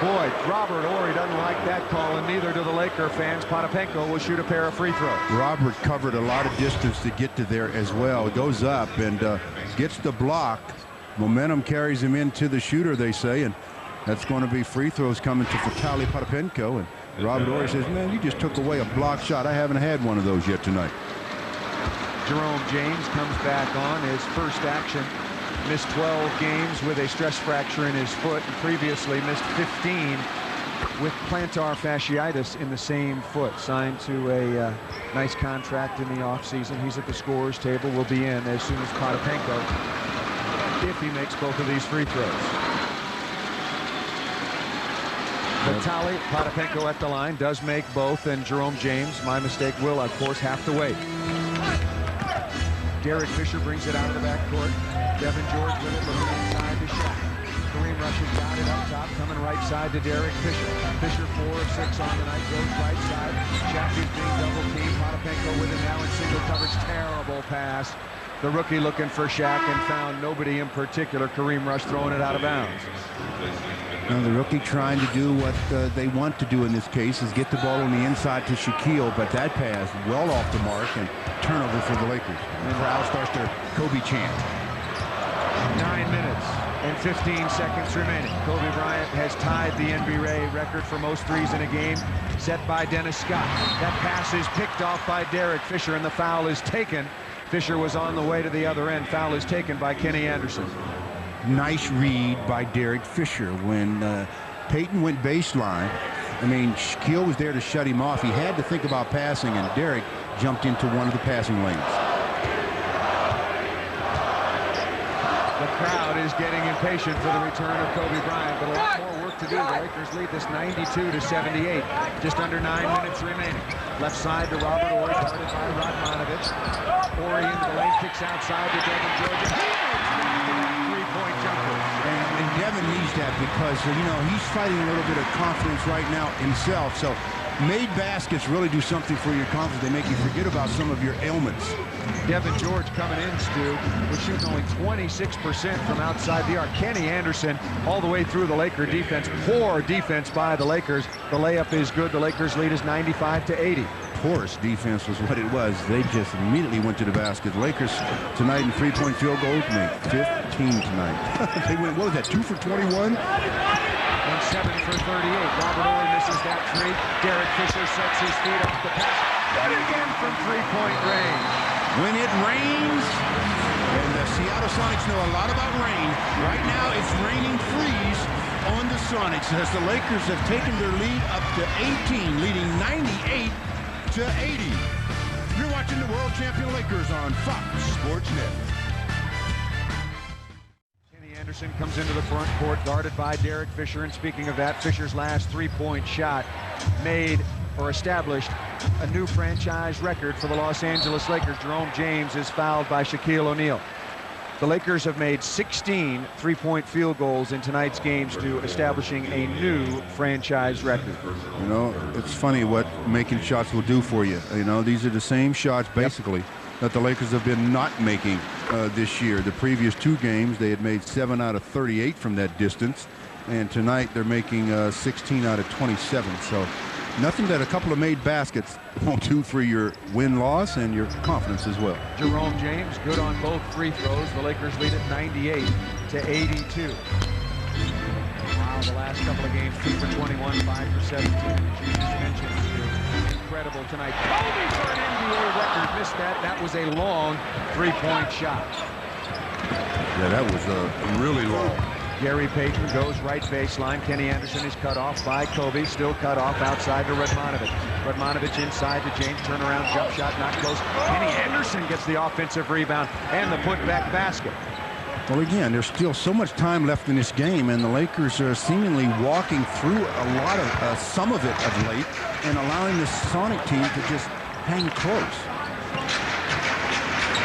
Boy, Robert Horry doesn't like that call, and neither do the Laker fans. Potapenko will shoot a pair of free throws. Robert covered a lot of distance to get to there as well. It goes up and gets the block. Momentum carries him into the shooter, they say, and that's going to be free throws coming to Vitaly Potapenko. And Robert Horry says, man, you just took away a block shot. I haven't had one of those yet tonight. Jerome James comes back on his first action. Missed 12 games with a stress fracture in his foot, and previously missed 15 with plantar fasciitis in the same foot. Signed to a nice contract in the offseason. He's at the scorer's table. Will be in as soon as Potapenko, if he makes both of these free throws. Vitaly Potapenko at the line, does make both, and Jerome James, my mistake, will of course have to wait. Derek Fisher brings it out of the backcourt. Devin George with it, looking inside to Shaq. Kareem Rush has got it up top, coming right side to Derek Fisher. Fisher 4 of 6 on the night, goes right side. Shaq is being double teamed. Potapenko with him now in single coverage. Terrible pass. The rookie looking for Shaq and found nobody in particular. Kareem Rush throwing it out of bounds. Now the rookie trying to do what they want to do in this case is get the ball on the inside to Shaquille, but that pass well off the mark and turnover for the Lakers. And the crowd starts their Kobe chant. 9 minutes and 15 seconds remaining. Kobe Bryant has tied the NBA record for most threes in a game, set by Dennis Scott. That pass is picked off by Derek Fisher, and the foul is taken. Fisher was on the way to the other end. Foul is taken by Kenny Anderson. Nice read by Derek Fisher. When Peyton went baseline, I mean, Shaquille was there to shut him off. He had to think about passing, and Derek jumped into one of the passing lanes. The crowd is getting impatient for the return of Kobe Bryant, but a lot more work to do. The Lakers lead this 92-78. Just under 9 minutes remaining. Left side to Robert Horry, guarded by Radmanovich. Horry into the lane, kicks outside to Devin George. Three-point jumper. And Devin needs that because, you know, he's fighting a little bit of confidence right now himself. So made baskets really do something for your confidence. They make you forget about some of your ailments. Devin George coming in, Stu, was shooting only 26% from outside the arc. Kenny Anderson all the way through the Laker defense. Poor defense by the Lakers. The layup is good. The Lakers lead is 95-80. Porous defense was what it was. They just immediately went to the basket. The Lakers tonight in three-point field goals made 15 tonight. They went, what was that, 2 for 21? And 7 for 38. Robert Horry misses that three. Derek Fisher sets his feet up the pass. But again from three-point range. When it rains, and the Seattle Sonics know a lot about rain, right now it's raining freeze on the Sonics as the Lakers have taken their lead up to 18, leading 98-80. You're watching the world champion Lakers on Fox Sports Net. Kenny Anderson comes into the front court, guarded by Derek Fisher. And speaking of that, Fisher's last three-point shot made or established a new franchise record for the Los Angeles Lakers. Jerome James is fouled by Shaquille O'Neal. The Lakers have made 16 three-point field goals in tonight's games to establishing a new franchise record. You know, it's funny what making shots will do for you. You know, these are the same shots basically that the Lakers have been not making this year. The previous two games, they had made 7 out of 38 from that distance. And tonight they're making 16 out of 27. So nothing that a couple of made baskets won't do for your win-loss and your confidence as well. Jerome James good on both free throws. The Lakers lead at 98-82. Wow, the last couple of games, 2 for 21, 5 for 17. As you just mentioned, incredible tonight. Kobe for an NBA record. Missed that. That was a long three-point shot. Yeah, that was really long. Gary Payton goes right baseline. Kenny Anderson is cut off by Kobe. Still cut off outside to Radmanovich. Radmanovich inside to James. Turnaround jump shot, not close. Kenny Anderson gets the offensive rebound and the putback basket. Well, again, there's still so much time left in this game, and the Lakers are seemingly walking through a lot of some of it of late and allowing the Sonic team to just hang close.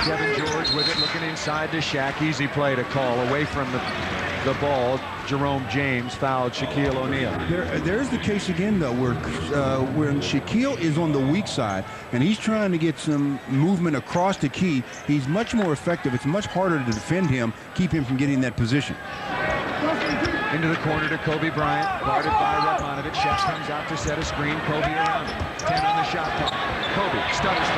Devin George with it, looking inside to Shaq. Easy play to call away from the ball. Jerome James fouled Shaquille O'Neal. There's the case again, though, where when Shaquille is on the weak side and he's trying to get some movement across the key, he's much more effective. It's much harder to defend him, keep him from getting that position. Into the corner to Kobe Bryant, guarded by Radmanovich. Shaq comes out to set a screen. Kobe around him. 10 on the shot clock. Kobe stutters.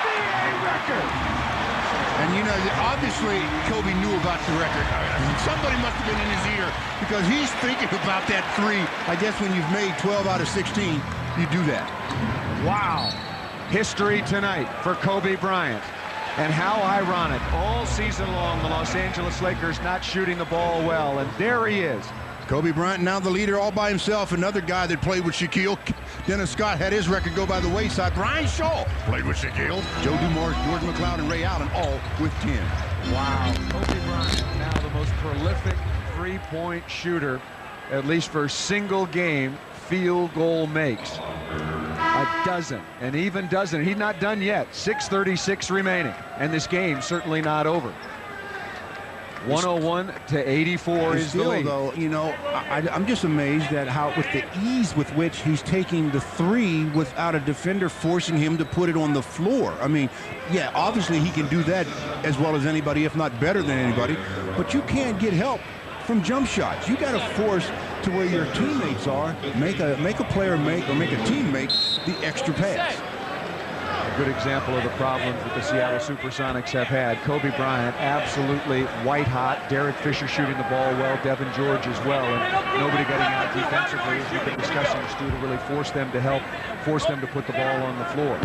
NBA record. And, you know, obviously Kobe knew about the record. Somebody must have been in his ear because he's thinking about that three. I guess when you've made 12 out of 16, you do that. Wow. History tonight for Kobe Bryant. And how ironic, all season long, the Los Angeles Lakers not shooting the ball well. And there he is. Kobe Bryant now the leader all by himself. Another guy that played with Shaquille. Dennis Scott had his record go by the wayside. Brian Shaw played with Shaquille. Joe Dumars, George McLeod, and Ray Allen all with 10. Wow. Kobe Bryant now the most prolific three-point shooter, at least for single game field goal makes. A dozen, and even dozen. He's not done yet. 6:36 remaining, and this game's certainly not over. 101 to 84 is the still, lead. though, you know, I'm just amazed at how, with the ease with which he's taking the three without a defender forcing him to put it on the floor. I mean, yeah, obviously he can do that as well as anybody, if not better than anybody, but you can't get help from jump shots. You got to force to where your teammates are, make a player make, or make a team make the extra pass. A good example of the problems that the Seattle Supersonics have had. Kobe Bryant absolutely white hot. Derek Fisher shooting the ball well. Devin George as well. And nobody getting out defensively, as we've been discussing, Stu, to really force them to help, force them to put the ball on the floor.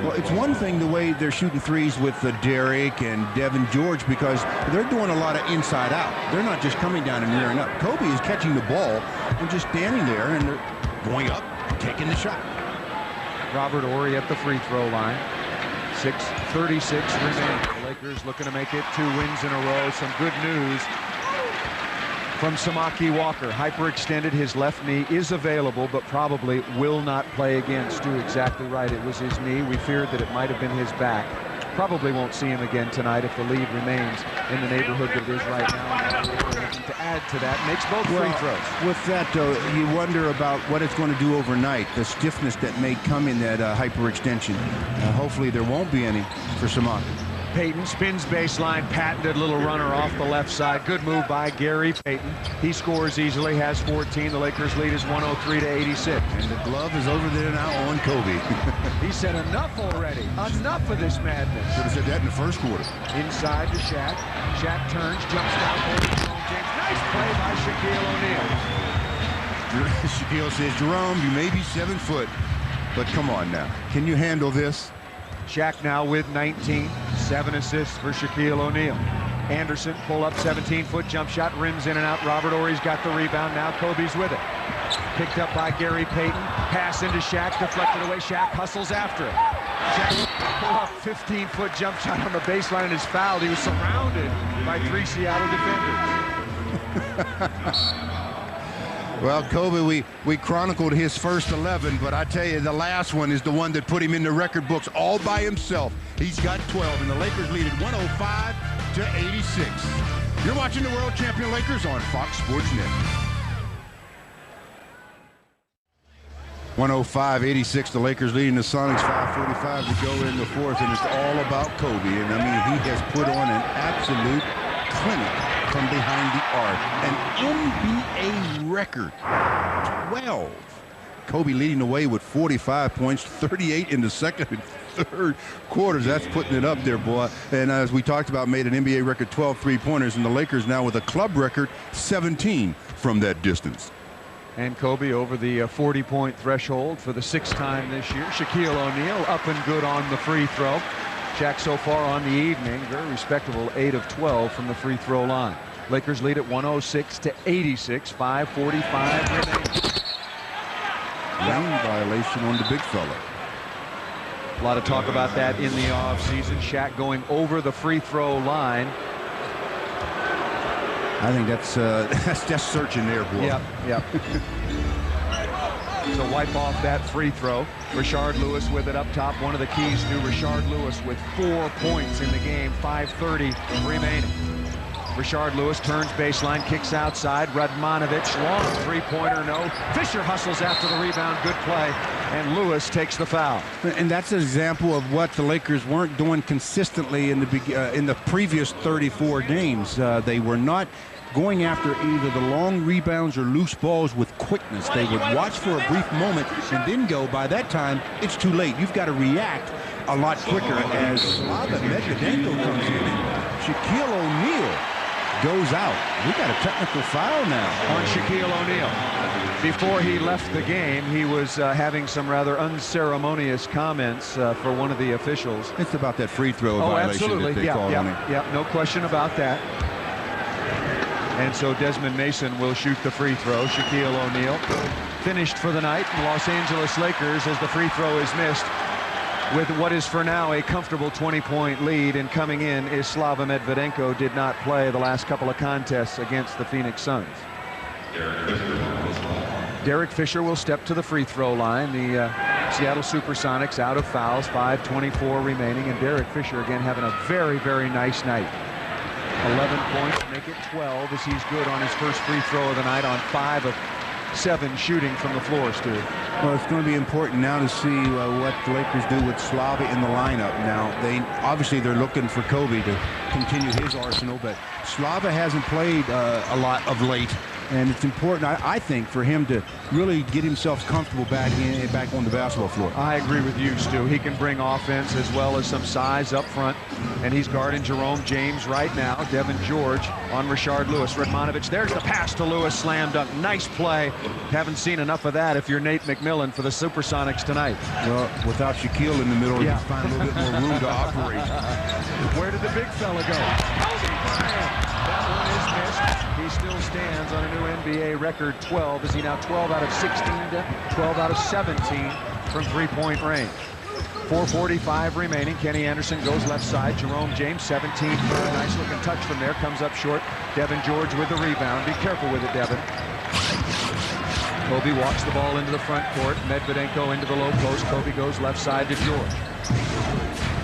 Well, it's one thing the way they're shooting threes with Derek and Devin George, because they're doing a lot of inside out. They're not just coming down and rearing up. Kobe is catching the ball and just standing there, and they're going up, taking the shot. Robert Horry at the free throw line. 6:36 remaining. The Lakers looking to make it 2 wins in a row. Some good news from Samaki Walker. Hyperextended. His left knee is available, but probably will not play again. Stu, exactly right. It was his knee. We feared that it might have been his back. Probably won't see him again tonight if the lead remains in the neighborhood that it is right now. To add to that, makes both free throws. With that, though, you wonder about what it's going to do overnight, the stiffness that may come in that hyperextension. Hopefully there won't be any for Samaki. Payton spins baseline, patented little runner off the left side. Good move by Gary Payton. He scores easily, has 14. The Lakers lead is 103 to 86. And the glove is over there now on Kobe. He said enough already. Enough of this madness. Should have said that in the first quarter. Inside to Shaq. Shaq turns, jumps down, over Jerome James. Nice play by Shaquille O'Neal. Shaquille says, Jerome, you may be 7 foot, but come on now. Can you handle this? Shaq now with 19, 7 assists for Shaquille O'Neal. Anderson, pull up, 17-foot jump shot, rims in and out. Robert Horry's got the rebound. Now Kobe's with it. Picked up by Gary Payton. Pass into Shaq, deflected away. Shaq hustles after it. Shaq pull up, 15-foot jump shot on the baseline and is fouled. He was surrounded by 3 Seattle defenders. Well, Kobe, we chronicled his first 11, but I tell you, the last one is the one that put him in the record books all by himself. He's got 12, and the Lakers lead at 105 to 86. You're watching the world champion Lakers on Fox Sports Net. 105-86, the Lakers leading the Sonics, 5:45 to go in the fourth, and it's all about Kobe. And I mean, he has put on an absolute clinic from behind the arc. An NBA record, 12. Kobe leading the way with 45 points, 38 in the second and third quarters. That's putting it up there, boy. And as we talked about, made an NBA record 12 three-pointers, and the Lakers now with a club record 17 from that distance. And Kobe over the 40-point threshold for the 6th time this year. Shaquille O'Neal up and good on the free throw. Shaq so far on the evening, very respectable 8 of 12 from the free throw line. Lakers lead at 106 to 86, 5:45 remaining. Lane violation on the big fella. A lot of talk about that in the offseason. Shaq going over the free throw line. I think that's just searching there, boy. Yep. So wipe off that free throw. Rashard Lewis with it up top. One of the keys to Rashard Lewis with 4 points in the game. 5:30 remaining. Rashard Lewis turns baseline, kicks outside. Radmanovic, long three-pointer, no. Fisher hustles after the rebound, good play, and Lewis takes the foul. And that's an example of what the Lakers weren't doing consistently in the previous 34 games. They were not going after either the long rebounds or loose balls with quickness. They would watch for a brief moment and then go. By that time, it's too late. You've got to react a lot quicker as Slava Medvedenko comes in and Shaquille O'Neal goes out. We got a technical foul now on Shaquille O'Neal. Before he left the game, he was having some rather unceremonious comments for one of the officials. It's about that free throw violation absolutely. That they called on him. Yeah, no question about that. And so Desmond Mason will shoot the free throw. Shaquille O'Neal finished for the night. The Los Angeles Lakers, as the free throw is missed, with what is for now a comfortable 20-point lead, and coming in is Slava Medvedenko. Did not play the last couple of contests against the Phoenix Suns. Derek Fisher will step to the free throw line. The Seattle Supersonics out of fouls, 5:24 remaining, and Derek Fisher again having a very, very nice night. 11 points, make it 12 as he's good on his first free throw of the night on 5 of 7 shooting from the floor, Stu. Well, it's going to be important now to see what the Lakers do with Slava in the lineup. Now, they're looking for Kobe to continue his arsenal, but Slava hasn't played a lot of late, and it's important, I think, for him to really get himself comfortable back on the basketball floor. I agree with you, Stu. He can bring offense as well as some size up front, and he's guarding Jerome James right now. Devin George on Rashard Lewis. Radmanovich, there's the pass to Lewis, slam dunk. Nice play. Haven't seen enough of that if you're Nate McMillan for the Supersonics tonight. Well, without Shaquille in the middle, you find a little bit more room to operate. Where did the big fella go? Kobe Bryant. That one is missed. He still stands on a new NBA record 12. Is he now 12 out of 16 to 12 out of 17 from three-point range? 4:45 remaining. Kenny Anderson goes left side. Jerome James, 17. Nice looking touch from there. Comes up short. Devin George with the rebound. Be careful with it, Devin. Kobe walks the ball into the front court. Medvedenko into the low post. Kobe goes left side to George.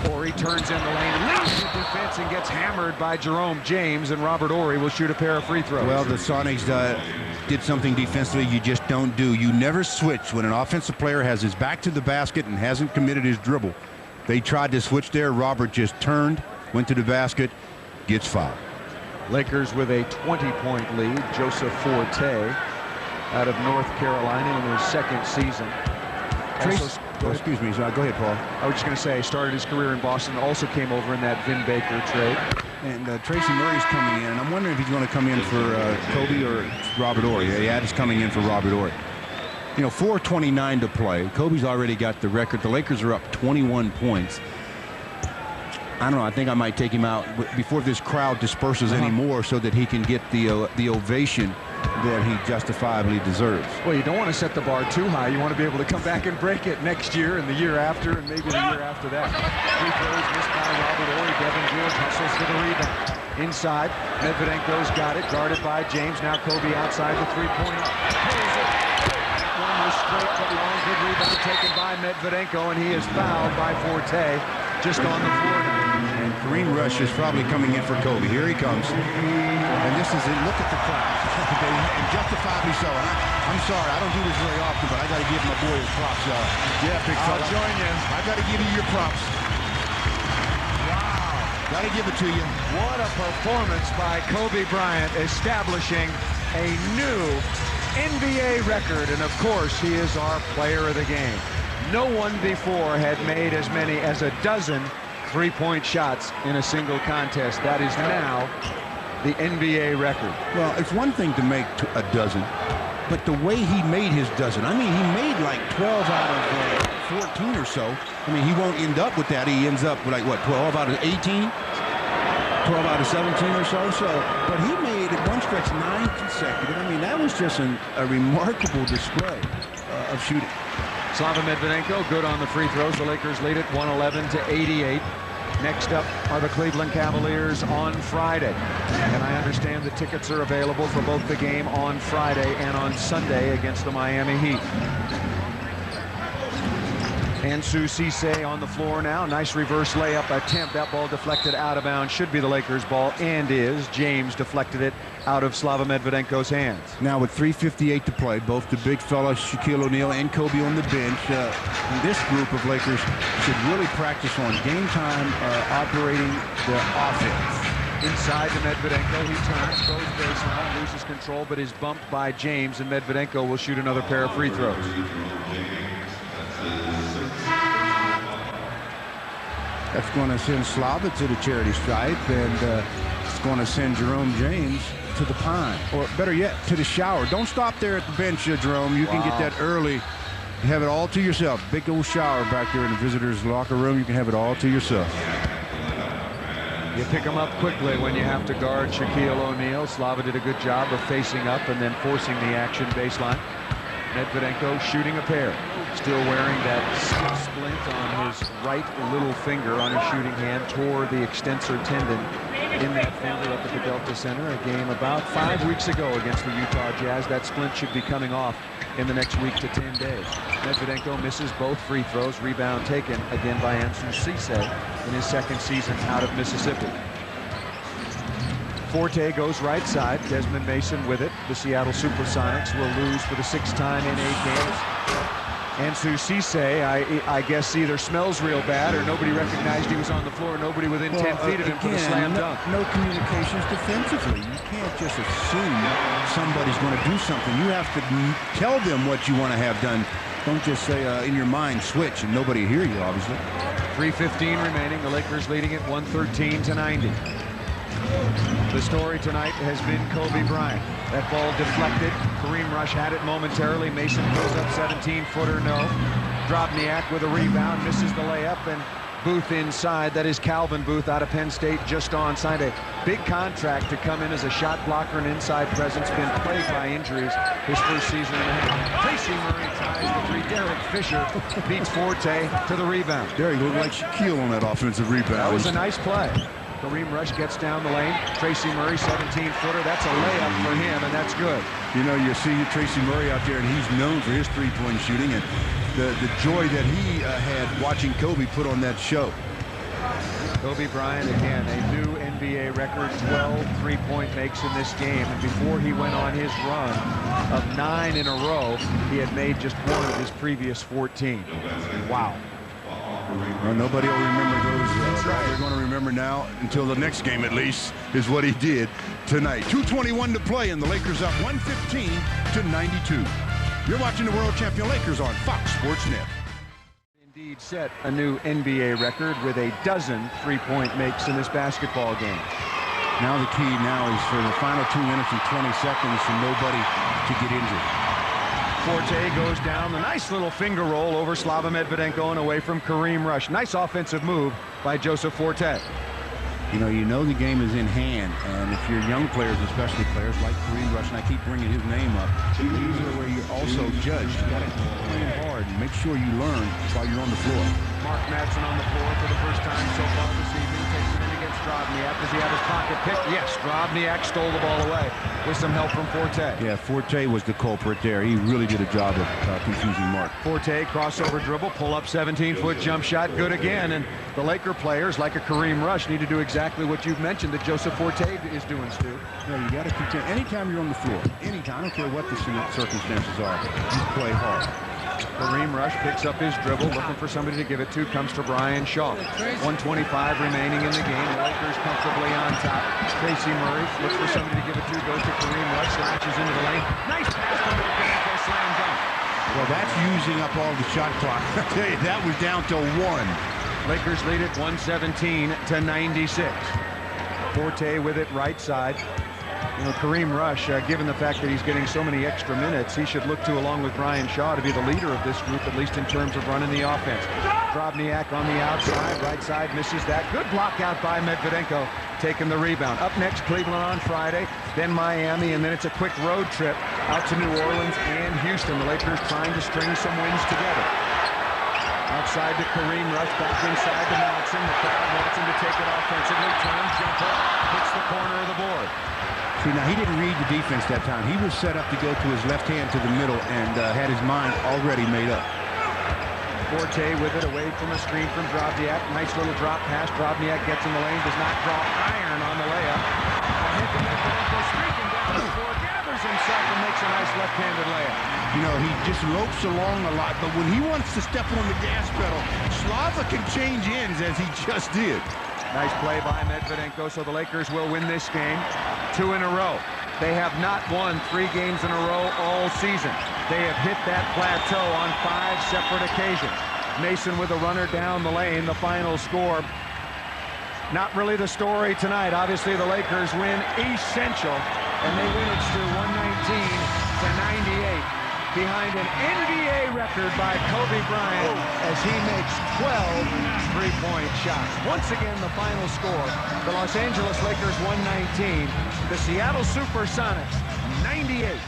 Horry turns in the lane, leads the defense and gets hammered by Jerome James, and Robert Horry will shoot a pair of free throws. Well, the Sonics did something defensively you just don't do. You never switch when an offensive player has his back to the basket and hasn't committed his dribble. They tried to switch there. Robert just turned, went to the basket, gets fouled. Lakers with a 20-point lead. Joseph Forte out of North Carolina in his second season. Excuse me, go ahead, Paul. I was just going to say, started his career in Boston, also came over in that Vin Baker trade. And Tracy Murray's coming in, and I'm wondering if he's going to come in for Kobe or Robert Horry. Yeah, he's coming in for Robert Horry. You know, 4:29 to play. Kobe's already got the record. The Lakers are up 21 points. I don't know, I think I might take him out before this crowd disperses anymore so that he can get the ovation that he justifiably deserves. Well, you don't want to set the bar too high. You want to be able to come back and break it next year and the year after and maybe the year after that. Free throws missed by Robert Horry. Devin George hustles for the rebound. Inside, Medvedenko's got it, guarded by James. Now Kobe outside the three-point line. That one was straight but long. Good rebound taken by Medvedenko, and he is fouled by Forte just on the floor now. And Kareem Rush is probably coming in for Kobe. Here he comes. And this is it. Look at the crowd. And justifiably so. And I'm sorry, I don't do this very often, but I got to give my boy his props. Yeah, big fella. I'll join you. I got to give you your props. Wow. Got to give it to you. What a performance by Kobe Bryant, establishing a new NBA record. And, of course, he is our player of the game. No one before had made as many as a dozen three-point shots in a single contest. That is now the NBA record. Well, it's one thing to make a dozen, but the way he made his dozen, I mean, he made like 12 out of 14 or so. I mean, he won't end up with that. He ends up with like, what, 12 out of 18? 12 out of 17 or so. But he made, at one stretch, 9 consecutive. I mean, that was just a remarkable display of shooting. Slava Medvedenko good on the free throws. The Lakers lead it 111-88. Next up are the Cleveland Cavaliers on Friday. And I understand the tickets are available for both the game on Friday and on Sunday against the Miami Heat. Ansu Cisse on the floor now. Nice reverse layup attempt. That ball deflected out of bounds. Should be the Lakers' ball, and is. James deflected it out of Slava Medvedenko's hands. Now with 3:58 to play, both the big fella Shaquille O'Neal and Kobe on the bench. This group of Lakers should really practice on game time operating the offense. Inside to Medvedenko, he turns, goes baseline, loses control, but is bumped by James, and Medvedenko will shoot another pair of free throws. That's going to send Slava to the charity stripe, and it's going to send Jerome James to the pine, or better yet, to the shower. Don't stop there at the bench, Jerome. You can get that early. You have it all to yourself. Big old shower back there in the visitors' locker room. You can have it all to yourself. You pick them up quickly when you have to guard Shaquille O'Neal. Slava did a good job of facing up and then forcing the action baseline. Medvedenko shooting a pair. Still wearing that splint on his right little finger on his shooting hand. Tore the extensor tendon in that finger up at the Delta Center. A game about 5 weeks ago against the Utah Jazz. That splint should be coming off in the next week to 10 days. Medvedenko misses both free throws. Rebound taken again by Ansu Cisse in his second season out of Mississippi. Forte goes right side. Desmond Mason with it. The Seattle Supersonics will lose for the 6th time in 8 games. Ansu Cisse, I guess, either smells real bad or nobody recognized he was on the floor. Nobody within 10 feet of him for the slam dunk. No communications defensively. You can't just assume somebody's going to do something. You have to tell them what you want to have done. Don't just say in your mind switch and nobody hear you, obviously. 3:15 remaining. The Lakers leading it 113-90. The story tonight has been Kobe Bryant. That ball deflected. Kareem Rush had it momentarily. Mason goes up 17-footer, no. Drobniak with a rebound, misses the layup, and Booth inside. That is Calvin Booth out of Penn State, just on. Signed a big contract to come in as a shot blocker and inside presence. Been plagued by injuries his first season and a half. Tracy Murray ties the 3. Derek Fisher beats Forte to the rebound. There he looked like Shaquille on that offensive rebound. That was a nice play. Kareem Rush gets down the lane. Tracy Murray, 17-footer. That's a layup for him, and that's good. You know, you see Tracy Murray out there, and he's known for his three-point shooting, and the joy that he had watching Kobe put on that show. Kobe Bryant, again, a new NBA record, 12 three-point makes in this game. And before he went on his run of 9 in a row, he had made just 1 of his previous 14. Wow. Well, nobody will remember those. They're going to remember now, until the next game at least, is what he did tonight. 2:21 to play, and the Lakers up 115-92. You're watching the world champion Lakers on Fox Sports Net. Indeed set a new NBA record with a dozen three-point makes in this basketball game. Now the key now is for the final 2 minutes and 20 seconds for nobody to get injured. Forte goes down. The nice little finger roll over Slava Medvedenko and away from Kareem Rush. Nice offensive move by Joseph Forte. You know the game is in hand, and if you're young players, especially players like Kareem Rush, and I keep bringing his name up, these are where you're also judged. You got to play hard and make sure you learn while you're on the floor. Mark Madsen on the floor for the first time so far this evening. Takes it in against Drobniak. Does he have his pocket picked? Yes, Drobniak stole the ball away with some help from Forte. Yeah, Forte was the culprit there. He really did a job of confusing Mark. Forte, crossover dribble, pull up 17-foot jump shot, good again. And the Laker players, like a Kareem Rush, need to do exactly what you've mentioned that Joseph Forte is doing, Stu. Yeah, you got to contend. Anytime you're on the floor, anytime, I don't care what the circumstances are, you play hard. Kareem Rush picks up his dribble, looking for somebody to give it to, comes to Brian Shaw. 1:25 remaining in the game. The Lakers comfortably on top. Tracy Murray looks for somebody to give it to, goes to Kareem Rush, latches into the lane. Nice pass to Medvedenko, slam dunk. Well, that's using up all the shot clock. I tell you, that was down to 1. Lakers lead it 117-96. Forte with it right side. You know, Kareem Rush, given the fact that he's getting so many extra minutes, he should look to, along with Brian Shaw, to be the leader of this group, at least in terms of running the offense. Drobniak on the outside, right side, misses that. Good block out by Medvedenko, taking the rebound. Up next, Cleveland on Friday, then Miami, and then it's a quick road trip out to New Orleans and Houston. The Lakers trying to string some wins together. Outside to Kareem Rush, back inside to Madsen. The crowd wants him to take it offensively. Turns, jumper, hits the corner of the board. See, now he didn't read the defense that time. He was set up to go to his left hand to the middle and had his mind already made up. Forte with it away from a screen from Drobniak. Nice little drop pass. Drobniak gets in the lane, does not draw iron on the layup. Ahead to Medvedenko, streaking down the floor, gathers himself and makes a nice left-handed layup. You know, he just lopes along a lot, but when he wants to step on the gas pedal, Slava can change ends as he just did. Nice play by Medvedenko, so the Lakers will win this game 2 in a row. They have not won 3 games in a row all season. They have hit that plateau on 5 separate occasions. Mason with a runner down the lane, the final score. Not really the story tonight. Obviously, the Lakers win essential, and they win it to 119-98. Behind an NBA record by Kobe Bryant as he makes 12 three-point shots. Once again, the final score, the Los Angeles Lakers 119, the Seattle Supersonics 98.